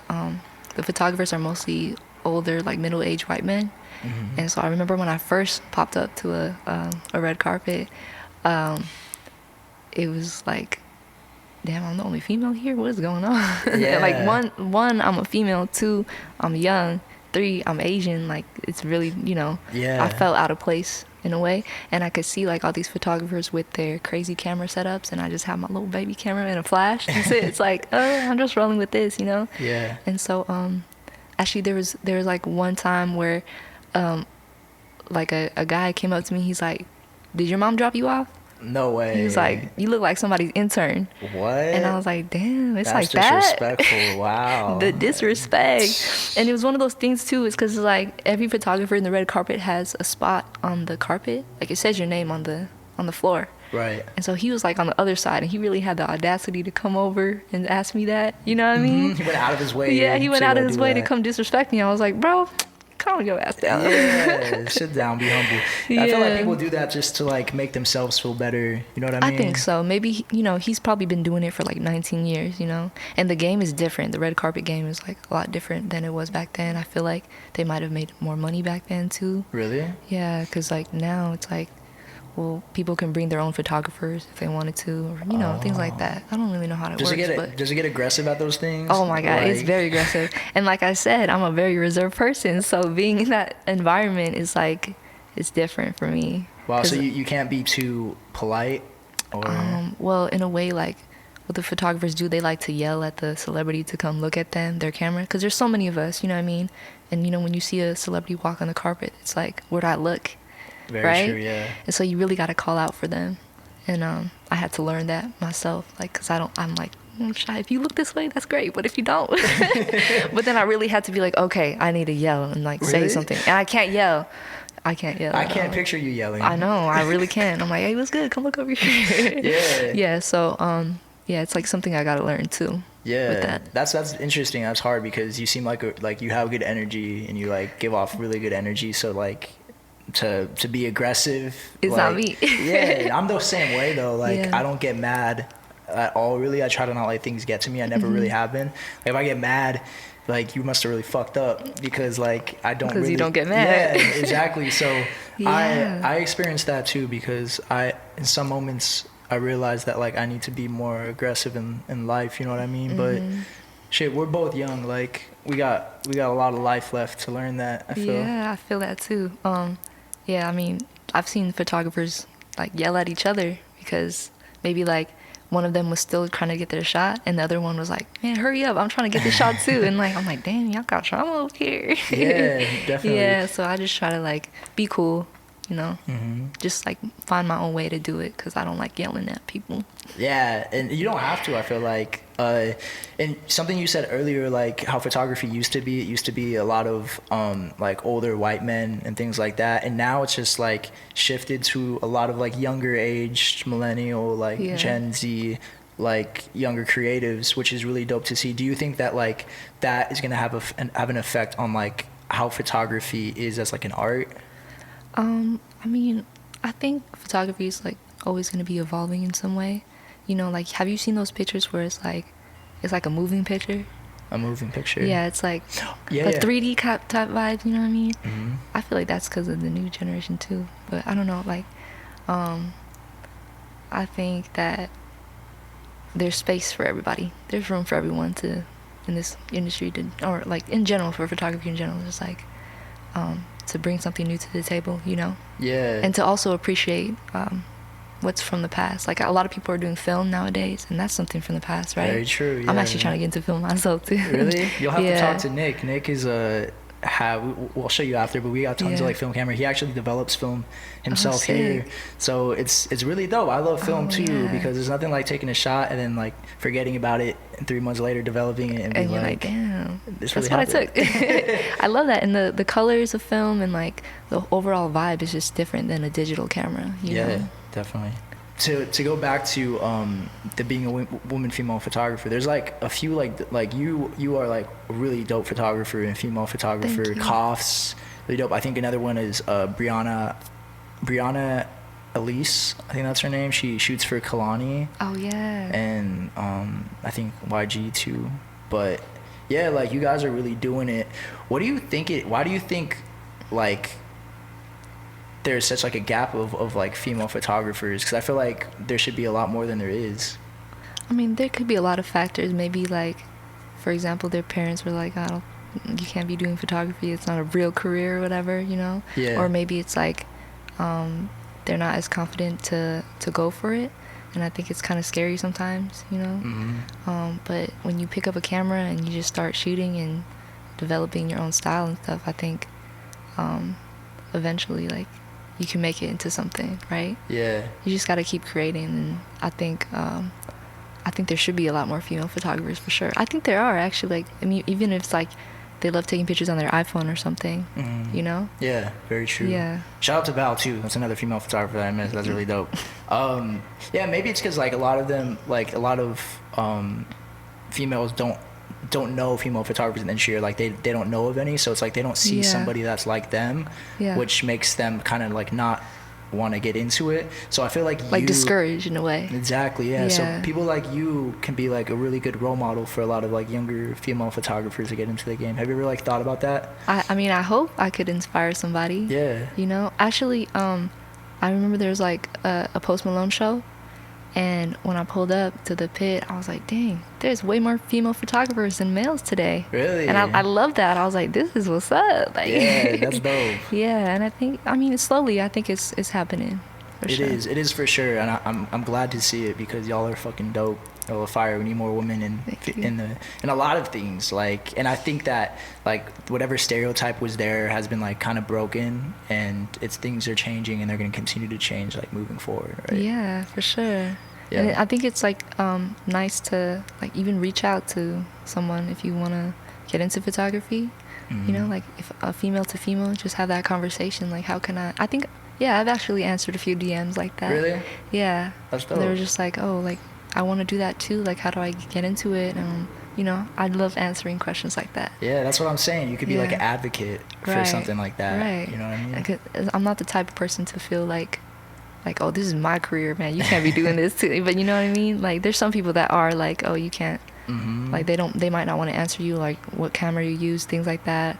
photographers are mostly older, like middle-aged white men. And so I remember when I first popped up to a red carpet, it was like, damn, I'm the only female here. What is going on? Yeah. Like one, I'm a female. Two, I'm young. Three, I'm Asian. Like it's really, you know, Yeah. I felt out of place in a way, and I could see like all these photographers with their crazy camera setups, and I just have my little baby camera and a flash. That's it. It's like, oh, I'm just rolling with this, you know. Yeah. And so, actually, there was like one time where, like a guy came up to me. He's like, "Did your mom drop you off?" No way. He was like, "You look like somebody's intern." What? And I was like, damn, it's That's like that. disrespectful. Wow. The disrespect. And it was one of those things too, is because like every photographer in the red carpet has a spot on the carpet. Like it says your name on the floor. Right. And so he was like on the other side, and he really had the audacity to come over and ask me that. You know what I mean? He went out of his way. Yeah, he went to out go of his do way that. to come disrespect me. I was like, bro, calm your ass down. Yeah, sit down, be humble. I feel like Yeah. people do that just to like make themselves feel better. You know what I mean? I think so. Maybe, you know, he's probably been doing it for like 19 years, you know? And the game is different. The red carpet game is like a lot different than it was back then. I feel like they might have made more money back then too. Really? Yeah, because like now it's like, well, people can bring their own photographers if they wanted to, or, you know, things like that. I don't really know how that Does works. does it get aggressive at those things? Oh my God, it's Like- very aggressive. And like I said, I'm a very reserved person. So being in that environment is like, it's different for me. Wow, so 'Cause, you can't be too polite? Or well, in a way, like what the photographers do, they like to yell at the celebrity to come look at their camera. Because there's so many of us, you know what I mean? And you know, when you see a celebrity walk on the carpet, it's like, where'd I look? very right? true, yeah. And so you really got to call out for them. And I had to learn that myself, like, because I'm like, shy. If you look this way, that's great. But if you don't, but then I really had to be like, okay, I need to yell and like say Really? something. And I can't yell. I can't yell. I at can't all. picture you yelling. I know. I really can't. I'm like, hey, what's good? Come look over here. Yeah. Yeah. So yeah, it's like something I got to learn too. Yeah, With that. that's interesting. That's hard because you seem like you have good energy and you like give off really good energy. So like to be aggressive. It's like, not me. Yeah, I'm the same way though. Like Yeah. I don't get mad at all really. I try to not let things get to me. I never really have been. Like if I get mad, like you must have really fucked up because like I don't Because really. you don't get mad. Yeah, exactly. So Yeah. I experienced that too because in some moments I realized that like I need to be more aggressive in life. You know what I mean? But shit, we're both young. Like we got a lot of life left to learn that. I feel. Yeah, I feel that too. Yeah, I mean, I've seen photographers like yell at each other because maybe like one of them was still trying to get their shot and the other one was like, man, hurry up, I'm trying to get the shot too. And like, I'm like, damn, y'all got trauma over here. Yeah, definitely. Yeah, so I just try to like be cool, you know, just like find my own way to do it because I don't like yelling at people. Yeah, and you don't have to. I feel like, and something you said earlier, like how photography used to be. It used to be a lot of like older white men and things like that, and now it's just like shifted to a lot of like younger aged millennial, like Yeah. Gen Z, like younger creatives, which is really dope to see. Do you think that like that is gonna have have an effect on like how photography is as like an art? I mean, I think photography is like always going to be evolving in some way. You know, like have you seen those pictures where it's like a moving picture? A moving picture. Yeah, it's like Yeah, a yeah. 3D type vibe, you know what I mean? I feel like that's because of the new generation too. But I don't know, like, I think that there's space for everybody. There's room for everyone to, in this industry, to, or like in general, for photography in general, just like, to bring something new to the table, you know? Yeah. And to also appreciate what's from the past. Like a lot of people are doing film nowadays, and that's something from the past, right? Very true. I'm yeah. actually trying to get into film myself too. Really? You'll have to Yeah. talk to Nick. Nick is we'll show you after, but we got tons of Yeah. like film camera. He actually develops film himself sick. here, so it's really dope. I love film too yeah. because there's nothing like taking a shot and then like forgetting about it and 3 months later developing it and be And you're like, like, damn, this that's really what I took. I love that. And the colors of film and like the overall vibe is just different than a digital camera, you yeah, know? definitely. To go back to the being a woman female photographer, there's like a few like you are like a really dope photographer and female photographer. Thank you. Coughs, really dope. I think another one is Brianna Elise, I think that's her name. She shoots for Kalani Oh, yeah. and I think YG too. But yeah, like you guys are really doing it. Why do you think like there's such like a gap of like female photographers? Because I feel like there should be a lot more than there is. I mean, there could be a lot of factors. Maybe like, for example, their parents were like, "Oh, you can't be doing photography. It's not a real career or whatever," you know? Yeah. Or maybe it's like they're not as confident to go for it. And I think it's kind of scary sometimes, you know? But when you pick up a camera and you just start shooting and developing your own style and stuff, I think eventually, like, you can make it into something, right? Yeah. You just got to keep creating, and I think there should be a lot more female photographers for sure. I think there are actually. Like, I mean, even if it's like they love taking pictures on their iPhone or something, you know? Yeah, very true. Yeah. Shout out to Val too. That's another female photographer that I missed. That's really dope. Yeah, maybe it's because like a lot of females don't know female photographers in the industry, or like they don't know of any, so it's like they don't see Yeah. somebody that's like them, Yeah. which makes them kind of like not want to get into it. So I feel like Discouraged in a way. Exactly, yeah. So Yeah. people like you can be like a really good role model for a lot of like younger female photographers to get into the game. Have you ever like thought about that? I mean, I hope I could inspire somebody. Yeah. You know, actually, I remember there was like a Post Malone show, and when I pulled up to the pit, I was like, dang, there's way more female photographers than males today. Really? And I love that. I was like, this is what's up. Like, Yeah, that's dope. Yeah, and I mean, slowly, I think it's happening. For It sure. is. It is for sure, and I'm glad to see it because y'all are fucking dope. Y'all are fire. We need more women Thank you. in a lot of things. Like, and I think that like whatever stereotype was there has been like kind of broken, and things are changing, and they're gonna continue to change like moving forward. Right? Yeah, for sure. Yeah. And I think it's like nice to like even reach out to someone if you want to get into photography. You know, like if a female to female, just have that conversation. Like, how can I think, yeah, I've actually answered a few DMs like that. Really? Yeah. That's dope. They were just like, oh, like, I want to do that too. Like, how do I get into it? I love answering questions like that. Yeah, that's what I'm saying. You could be like an advocate for Right. something like that. Right. You know what I mean? 'Cause I'm not the type of person to feel like, oh, this is my career, man. You can't be doing this to me. But you know what I mean? Like, there's some people that are like, oh, you can't. Like, they might not want to answer you, like, what camera you use, things like that.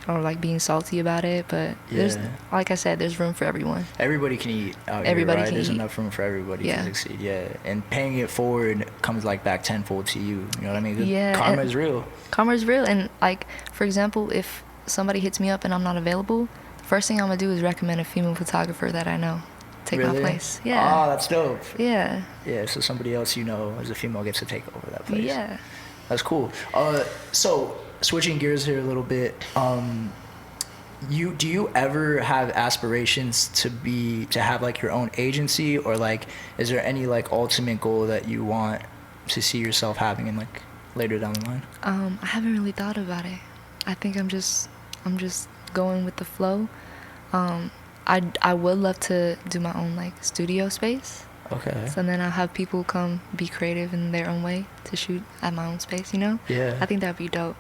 Or, like, being salty about it. But there's, like I said, there's room for everyone. Everybody can eat out Everybody here, right? can There's eat. enough room for everybody to succeed. Yeah. And paying it forward comes, like, back tenfold to you. You know what I mean? Yeah. Karma is real. Karma is real. And, like, for example, if somebody hits me up and I'm not available, the first thing I'm going to do is recommend a female photographer that I know. Take my place. Yeah. Oh, that's dope. Yeah. Yeah, so somebody else as a female gets to take over that place. Yeah. That's cool. So switching gears here a little bit, do you ever have aspirations to have like your own agency, or like is there any like ultimate goal that you want to see yourself having in like later down the line? I haven't really thought about it. I think I'm just going with the flow. I would love to do my own like studio space. Okay. So then I'll have people come be creative in their own way to shoot at my own space, Yeah. I think that'd be dope.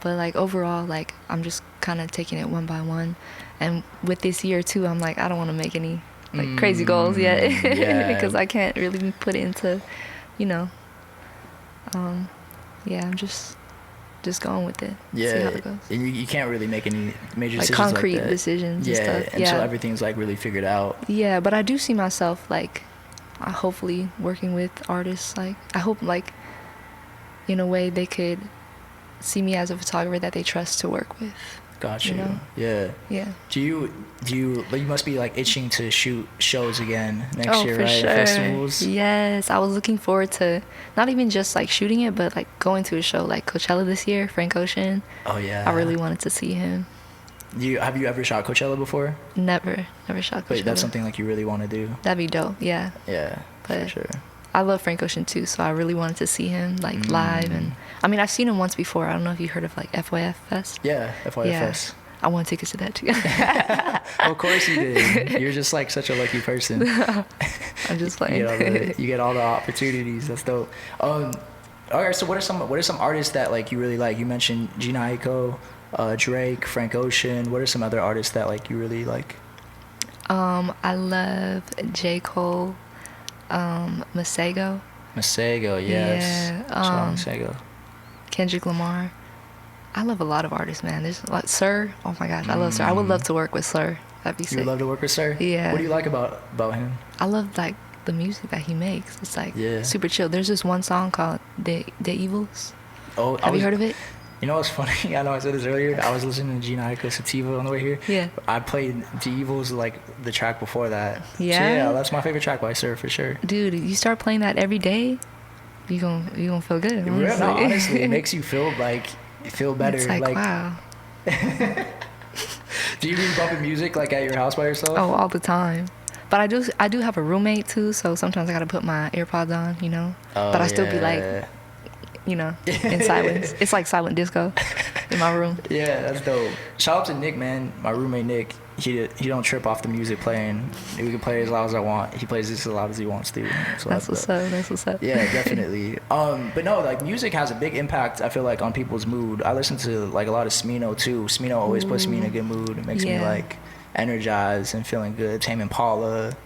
But like overall, like I'm just kind of taking it one by one. And with this year too, I'm like, I don't want to make any like crazy goals yet. Yeah. Because I can't really put it into, yeah, I'm just going with it. Yeah. See how it goes. And you can't really make any major Like decisions concrete like that. decisions and stuff. Until everything's like really figured out. Yeah, but I do see myself like hopefully working with artists. Like I hope like in a way they could see me as a photographer that they trust to work with. Got you. Yeah. Yeah. Do you must be like itching to shoot shows again next year, for right? sure. Festivals. Yes, I was looking forward to not even just like shooting it, but like going to a show like Coachella this year, Frank Ocean. Oh yeah. I really wanted to see him. Have you ever shot Coachella before? Never shot Coachella. But that's something like you really want to do. That'd be dope. Yeah. Yeah, But for sure. I love Frank Ocean too, so I really wanted to see him like live. And I mean, I've seen him once before. I don't know if you heard of like FYF Fest. Yeah, FYFS. I won tickets to that too. Of course you did. You're just like such a lucky person. I'm just playing. You get all the opportunities. That's dope. All right. So what are some artists that like you really like? You mentioned Gina Aiko, Drake, Frank Ocean. What are some other artists that like you really like? I love J. Cole, Masego. Masego, yes. Yeah. Shout out Masego. Kendrick Lamar. I love a lot of artists, man. There's like Sir. Oh my gosh, I love Sir. I would love to work with Sir. That'd be sick. You would love to work with Sir? Yeah. What do you like about him? I love like the music that he makes. It's like super chill. There's this one song called The Evils. Oh, have you heard of it? You know what's funny? I know I said this earlier. I was listening to Gina Aiko Sativa on the way here. Yeah. I played The Evils like the track before that. Yeah. So, yeah, that's my favorite track by Sir for sure. Dude, you start playing that every day, you gonna feel good. Honestly. No, honestly, it makes you feel better. It's like wow. Do you be bumping music like at your house by yourself? Oh, all the time. But I do have a roommate too, so sometimes I gotta put my AirPods on, Oh, but I still be like, in silence. It's like silent disco in my room. Yeah, that's dope. Shout out to Nick, man. My roommate Nick. He don't trip off the music playing. We can play as loud as I want. He plays this as loud as he wants to. So That's what's up. That's what's up. Yeah, definitely. But no, like music has a big impact. I feel like on people's mood. I listen to like a lot of Smino too. Smino always puts me in a good mood. It makes me like energized and feeling good. Tame Impala,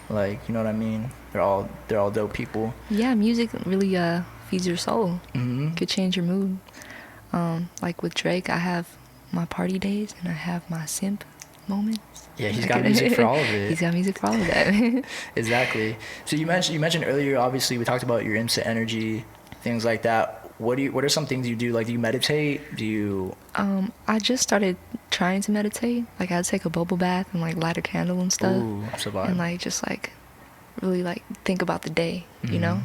like you know what I mean. They're all dope people. Yeah, music really feeds your soul. Could change your mood. Like with Drake, I have my party days and I have my simp moments. Yeah, he's got music for all of it. He's got music for all of that. Exactly. So you mentioned earlier. Obviously, we talked about your instant energy, things like that. What are some things you do? Like, do you meditate? Do you? I just started trying to meditate. Like, I'd take a bubble bath and like light a candle and stuff. Ooh, that's a vibe. And like just like really like think about the day. You know.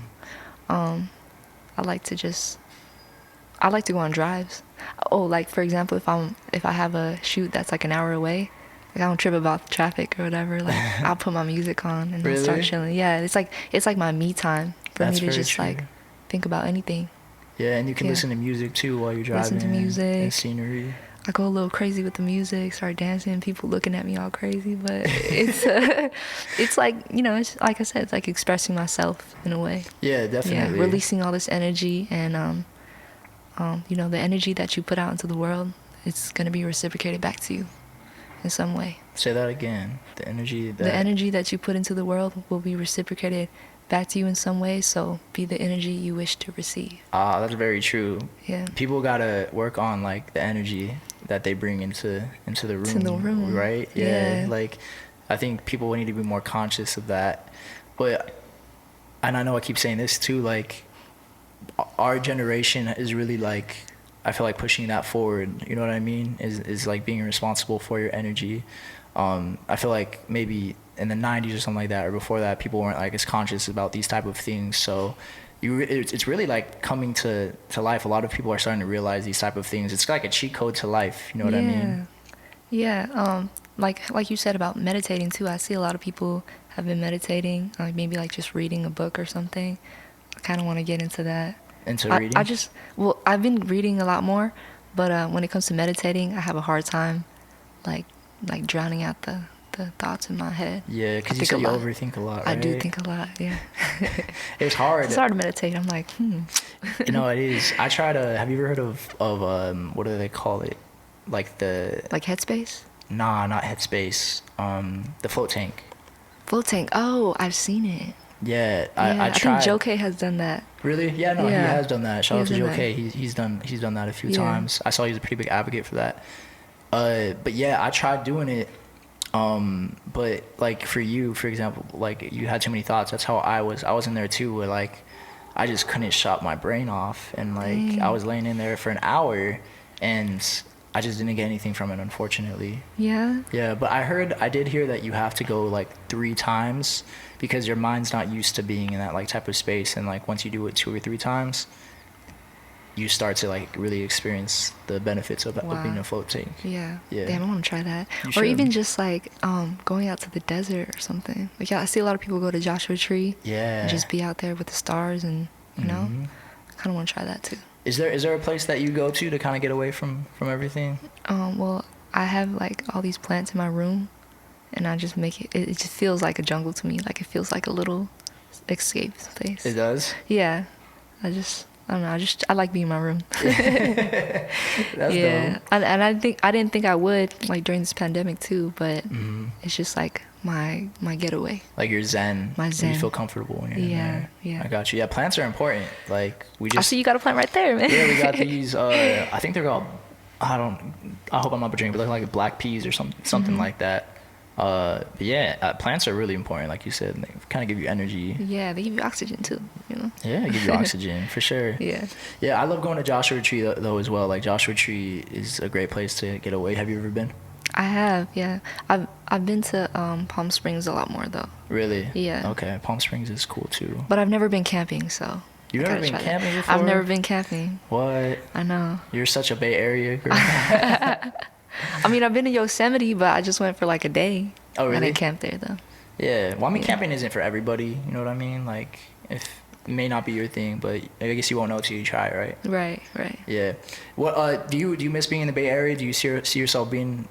I like to go on drives. Oh, like for example, if I have a shoot that's like an hour away, like I don't trip about the traffic or whatever. Like I'll put my music on and I'll start chilling. Yeah, it's like my me time for me to just like think about anything. Yeah, and you can listen to music too while you're driving. Listen to music. And scenery. I go a little crazy with the music, start dancing, people looking at me all crazy, but it's it's like, it's like I said, it's like expressing myself in a way. Yeah, definitely. Yeah, releasing all this energy, and the energy that you put out into the world, it's going to be reciprocated back to you in some way. Say that again. The energy that you put into the world will be reciprocated back to you in some way, so be the energy you wish to receive. That's very true. Yeah. People gotta work on like the energy that they bring into the room. In the room. Right? Yeah. Like, I think people need to be more conscious of that. But, and I know I keep saying this too, like, our generation is really like, I feel like pushing that forward, you know what I mean? Is like being responsible for your energy. I feel like maybe in the 90s or something like that, or before that, people weren't like as conscious about these type of things. So it's really like coming to life. A lot of people are starting to realize these type of things. It's like a cheat code to life, you know what I mean? Yeah. Like you said about meditating too, I see a lot of people have been meditating, like maybe like just reading a book or something. I kind of want to get into that. Into reading? I've been reading a lot more, but when it comes to meditating, I have a hard time like drowning out the thoughts in my head. Yeah, because you said you overthink a lot, right? I do think a lot, yeah. It's hard. It's hard to meditate. I'm like, You know, it is. I try to, have you ever heard of what do they call it? Like the... Like Headspace? Nah, not Headspace. The float tank. Float tank. Oh, I've seen it. Yeah, I tried. I think Joe K has done that. Really? Yeah, no, he has done that. Shout out to Joe K. He's done that a few times. I saw he was a pretty big advocate for that. But yeah, I tried doing it. But like for you, for example, like you had too many thoughts. That's how I was in there too, where like I just couldn't shut my brain off, and like I was laying in there for an hour, and I just didn't get anything from it, unfortunately. Yeah. Yeah, but I did hear that you have to go like 3 times because your mind's not used to being in that like type of space, and like once you do it 2 or 3 times, you start to like really experience the benefits of being a float tank. Yeah. Yeah. Damn, I want to try that. You or should. even just like going out to the desert or something. Like I see a lot of people go to Joshua Tree. Yeah. And just be out there with the stars, and you know, I kind of want to try that too. Is there a place that you go to kind of get away from everything? Well, I have like all these plants in my room, and I just make it just feels like a jungle to me. Like it feels like a little escape space. It does? Yeah. I don't know. I like being in my room. That's yeah. dope. And I didn't think I would like during this pandemic too, but it's just like my getaway. Like your zen. My zen. You feel comfortable when you're in there. Yeah. I got you. Yeah, plants are important. Like I see you got a plant right there, man. Yeah, we got these. I think they're called. I hope I'm not butchering, but they're like black peas or something like that. But yeah, plants are really important, like you said. They kind of give you energy. Yeah, they give you oxygen too, you know? Yeah, they give you oxygen, for sure. Yeah. Yeah, I love going to Joshua Tree, though, as well. Like, Joshua Tree is a great place to get away. Have you ever been? I have, yeah. I've been to Palm Springs a lot more, though. Really? Yeah. Okay, Palm Springs is cool, too. But I've never been camping, so... You've never been camping before? I've never been camping. What? I know. You're such a Bay Area girl. I mean, I've been to Yosemite, but I just went for like a day. Oh, really? I didn't camp there, though. Yeah. Well, I mean, camping isn't for everybody. You know what I mean? Like, it may not be your thing, but I guess you won't know till you try, right? Right. Yeah. What do you miss being in the Bay Area? Do you see yourself being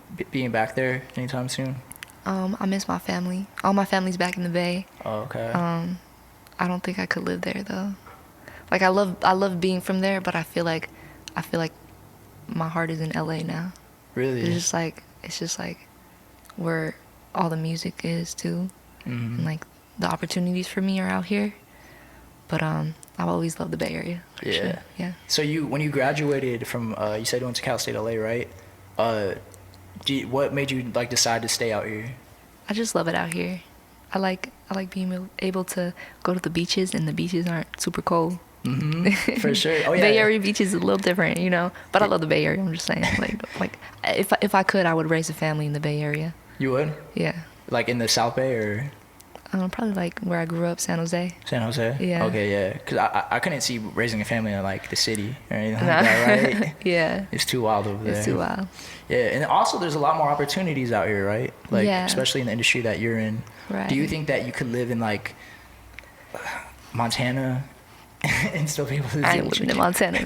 back there anytime soon? I miss my family. All my family's back in the Bay. Oh, okay. I don't think I could live there though. Like I love being from there, but I feel like my heart is in LA now. Really? It's just like where all the music is too. Mm-hmm. And like the opportunities for me are out here. But I've always loved the Bay Area. Yeah. Sure. Yeah. So when you graduated from you said you went to Cal State LA, right? What made you like decide to stay out here? I just love it out here. I like being able to go to the beaches, and the beaches aren't super cold. Mm-hmm. For sure. Oh yeah. Bay Area beaches is a little different, you know. But I love the Bay Area. I'm just saying, like if I could, I would raise a family in the Bay Area. You would? Yeah. Like in the South Bay or? Probably like where I grew up, San Jose. San Jose? Yeah. Okay, yeah. Because I couldn't see raising a family in like the city or anything like that, right? Yeah. It's too wild over there. It's too wild. Yeah, and also there's a lot more opportunities out here, right? Like, yeah. Especially in the industry that you're in. Right. Do you think that you could live in like Montana and still be able to do I ain't living in Montana,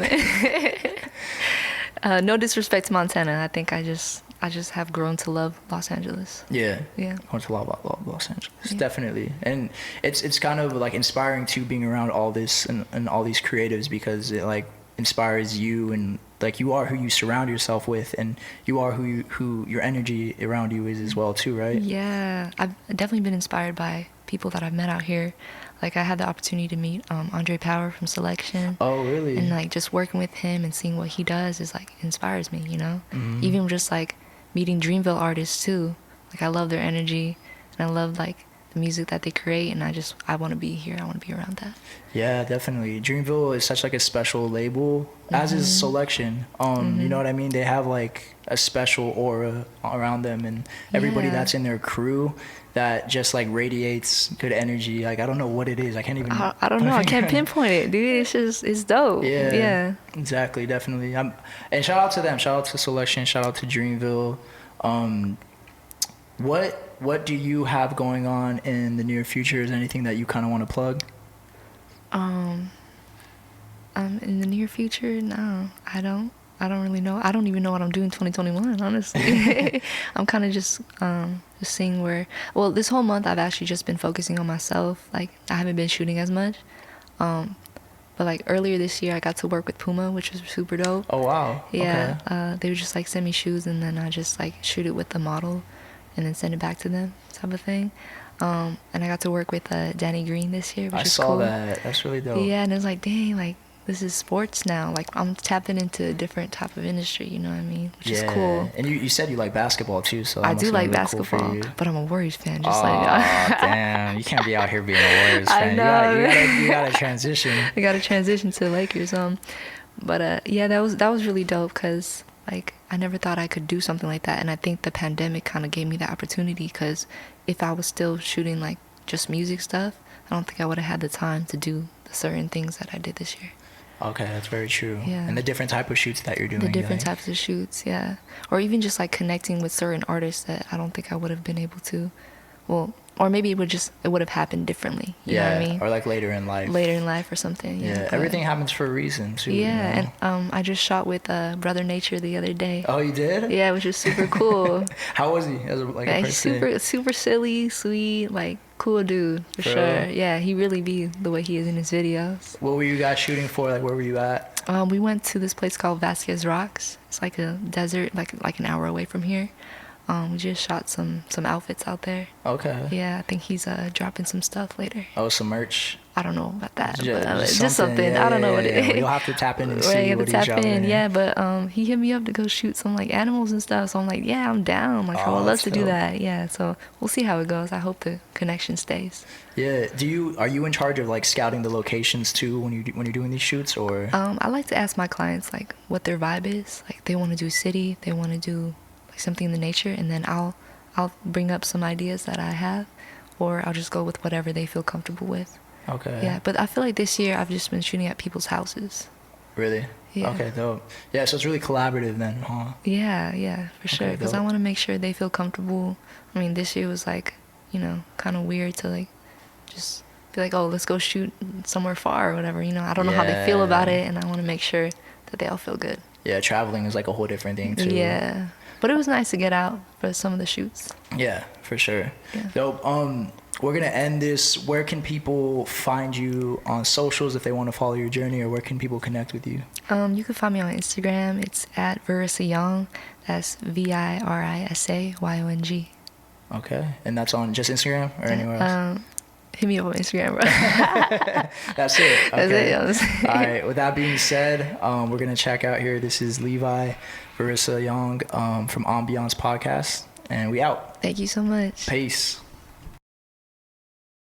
man. No disrespect to Montana. I think I just have grown to love Los Angeles. Yeah. Yeah. Grown to love Los Angeles. Yeah. Definitely. And it's kind of like inspiring too, being around all this and all these creatives, because inspires you, and like you are who you surround yourself with, and you are who your energy around you is as well too, right? Yeah, I've definitely been inspired by people that I've met out here. Like I had the opportunity to meet Andre Power from Selection, Oh, really? and like just working with him and seeing what he does is like inspires me, you know. Even just like meeting Dreamville artists too. Like I love their energy, and I love like the music that they create, and I want to be here. I want to be around that. Yeah, definitely. Dreamville is such like a special label, as is Selection. You know what I mean? They have like a special aura around them, and everybody Yeah. that's in their crew that just like radiates good energy. Like I don't know what it is. I can't even. I don't know. I can't pinpoint it, dude. It's dope. Yeah, Yeah. exactly, definitely. And shout out to them. Shout out to Selection. Shout out to Dreamville. What do you have going on in the near future? Is there anything that you kind of want to plug? In the near future, no, I don't. I don't really know. I don't even know what I'm doing 2021, honestly. I'm kind of just seeing where. Well, this whole month I've actually just been focusing on myself. Like I haven't been shooting as much. But like earlier this year, I got to work with Puma, which was super dope. Oh wow. Yeah. Okay. They would just like send me shoes, and then I just like shoot it with the model, and then send it back to them, type of thing. And I got to work with Danny Green this year, which I is saw cool. that. That's really dope. Yeah, and it's like, dang, like this is sports now. Like I'm tapping into a different type of industry, you know what I mean? Which is cool. And you said you like basketball too, so that I must do have like been really cool basketball, for you. but I'm a Warriors fan, Oh, just like damn. You can't be out here being a Warriors I fan. know. You gotta transition. I got to transition to Lakers. But yeah, that was really dope because like I never thought I could do something like that, and I think the pandemic kind of gave me the opportunity because if I was still shooting like just music stuff, I don't think I would have had the time to do the certain things that I did this year. Okay, that's very true. Yeah. And the different type of shoots that you're doing. The different like, types of shoots, yeah. Or even just like connecting with certain artists that I don't think I would have been able to. Well, or maybe it would have happened differently. You know what I mean? Or like later in life. Later in life or something. Yeah. But everything happens for a reason too. yeah, You know? and I just shot with Brother Nature the other day. Oh, you did? Yeah, which was super cool. How was he? As like a Yeah, person? he's super silly, sweet, like cool dude for sure. real? Yeah, he really be the way he is in his videos. What were you guys shooting for? Like, where were you at? We went to this place called Vasquez Rocks. It's like a desert, like an hour away from here. We just shot some outfits out there. Okay. Yeah, I think he's dropping some stuff later. Oh, some merch. I don't know about that, but Just just something. I don't know what it is. Well, you'll have to tap in and see Right, you have what to he's tap in. dropping. Yeah, but he hit me up to go shoot some like animals and stuff. So I'm like, yeah, I'm down. Like I would love that's to do dope. that. Yeah, so we'll see how it goes. I hope the connection stays. Yeah. Are you in charge of like scouting the locations too when you're doing these shoots, or? I like to ask my clients like what their vibe is. Like they want to do city, they want to do like something in the nature, and then I'll bring up some ideas that I have, or I'll just go with whatever they feel comfortable with. Okay. Yeah, but I feel like this year I've just been shooting at people's houses. Really? Yeah. Okay, dope. Yeah, so it's really collaborative then, huh? Yeah, for sure. Because I dope. want to make sure they feel comfortable. I mean, this year was like, kind of weird to like just be like, oh, let's go shoot somewhere far or whatever. I don't know how they feel about it, and I want to make sure that they all feel good. Yeah, traveling is like a whole different thing too. Yeah. But it was nice to get out for some of the shoots. Yeah, for sure. Yeah. Dope. We're gonna end this. Where can people find you on socials if they want to follow your journey, or where can people connect with you? You can find me on Instagram. It's at Virisa Yong. That's VIRISAYONG. Okay, and that's on just Instagram or anywhere else? Hit me up on Instagram, bro. That's it. Okay. That's it. All right. With that being said, we're gonna check out here. This is Levi, Virisa Yong from Ambiance podcast, and we out. Thank you so much. Peace.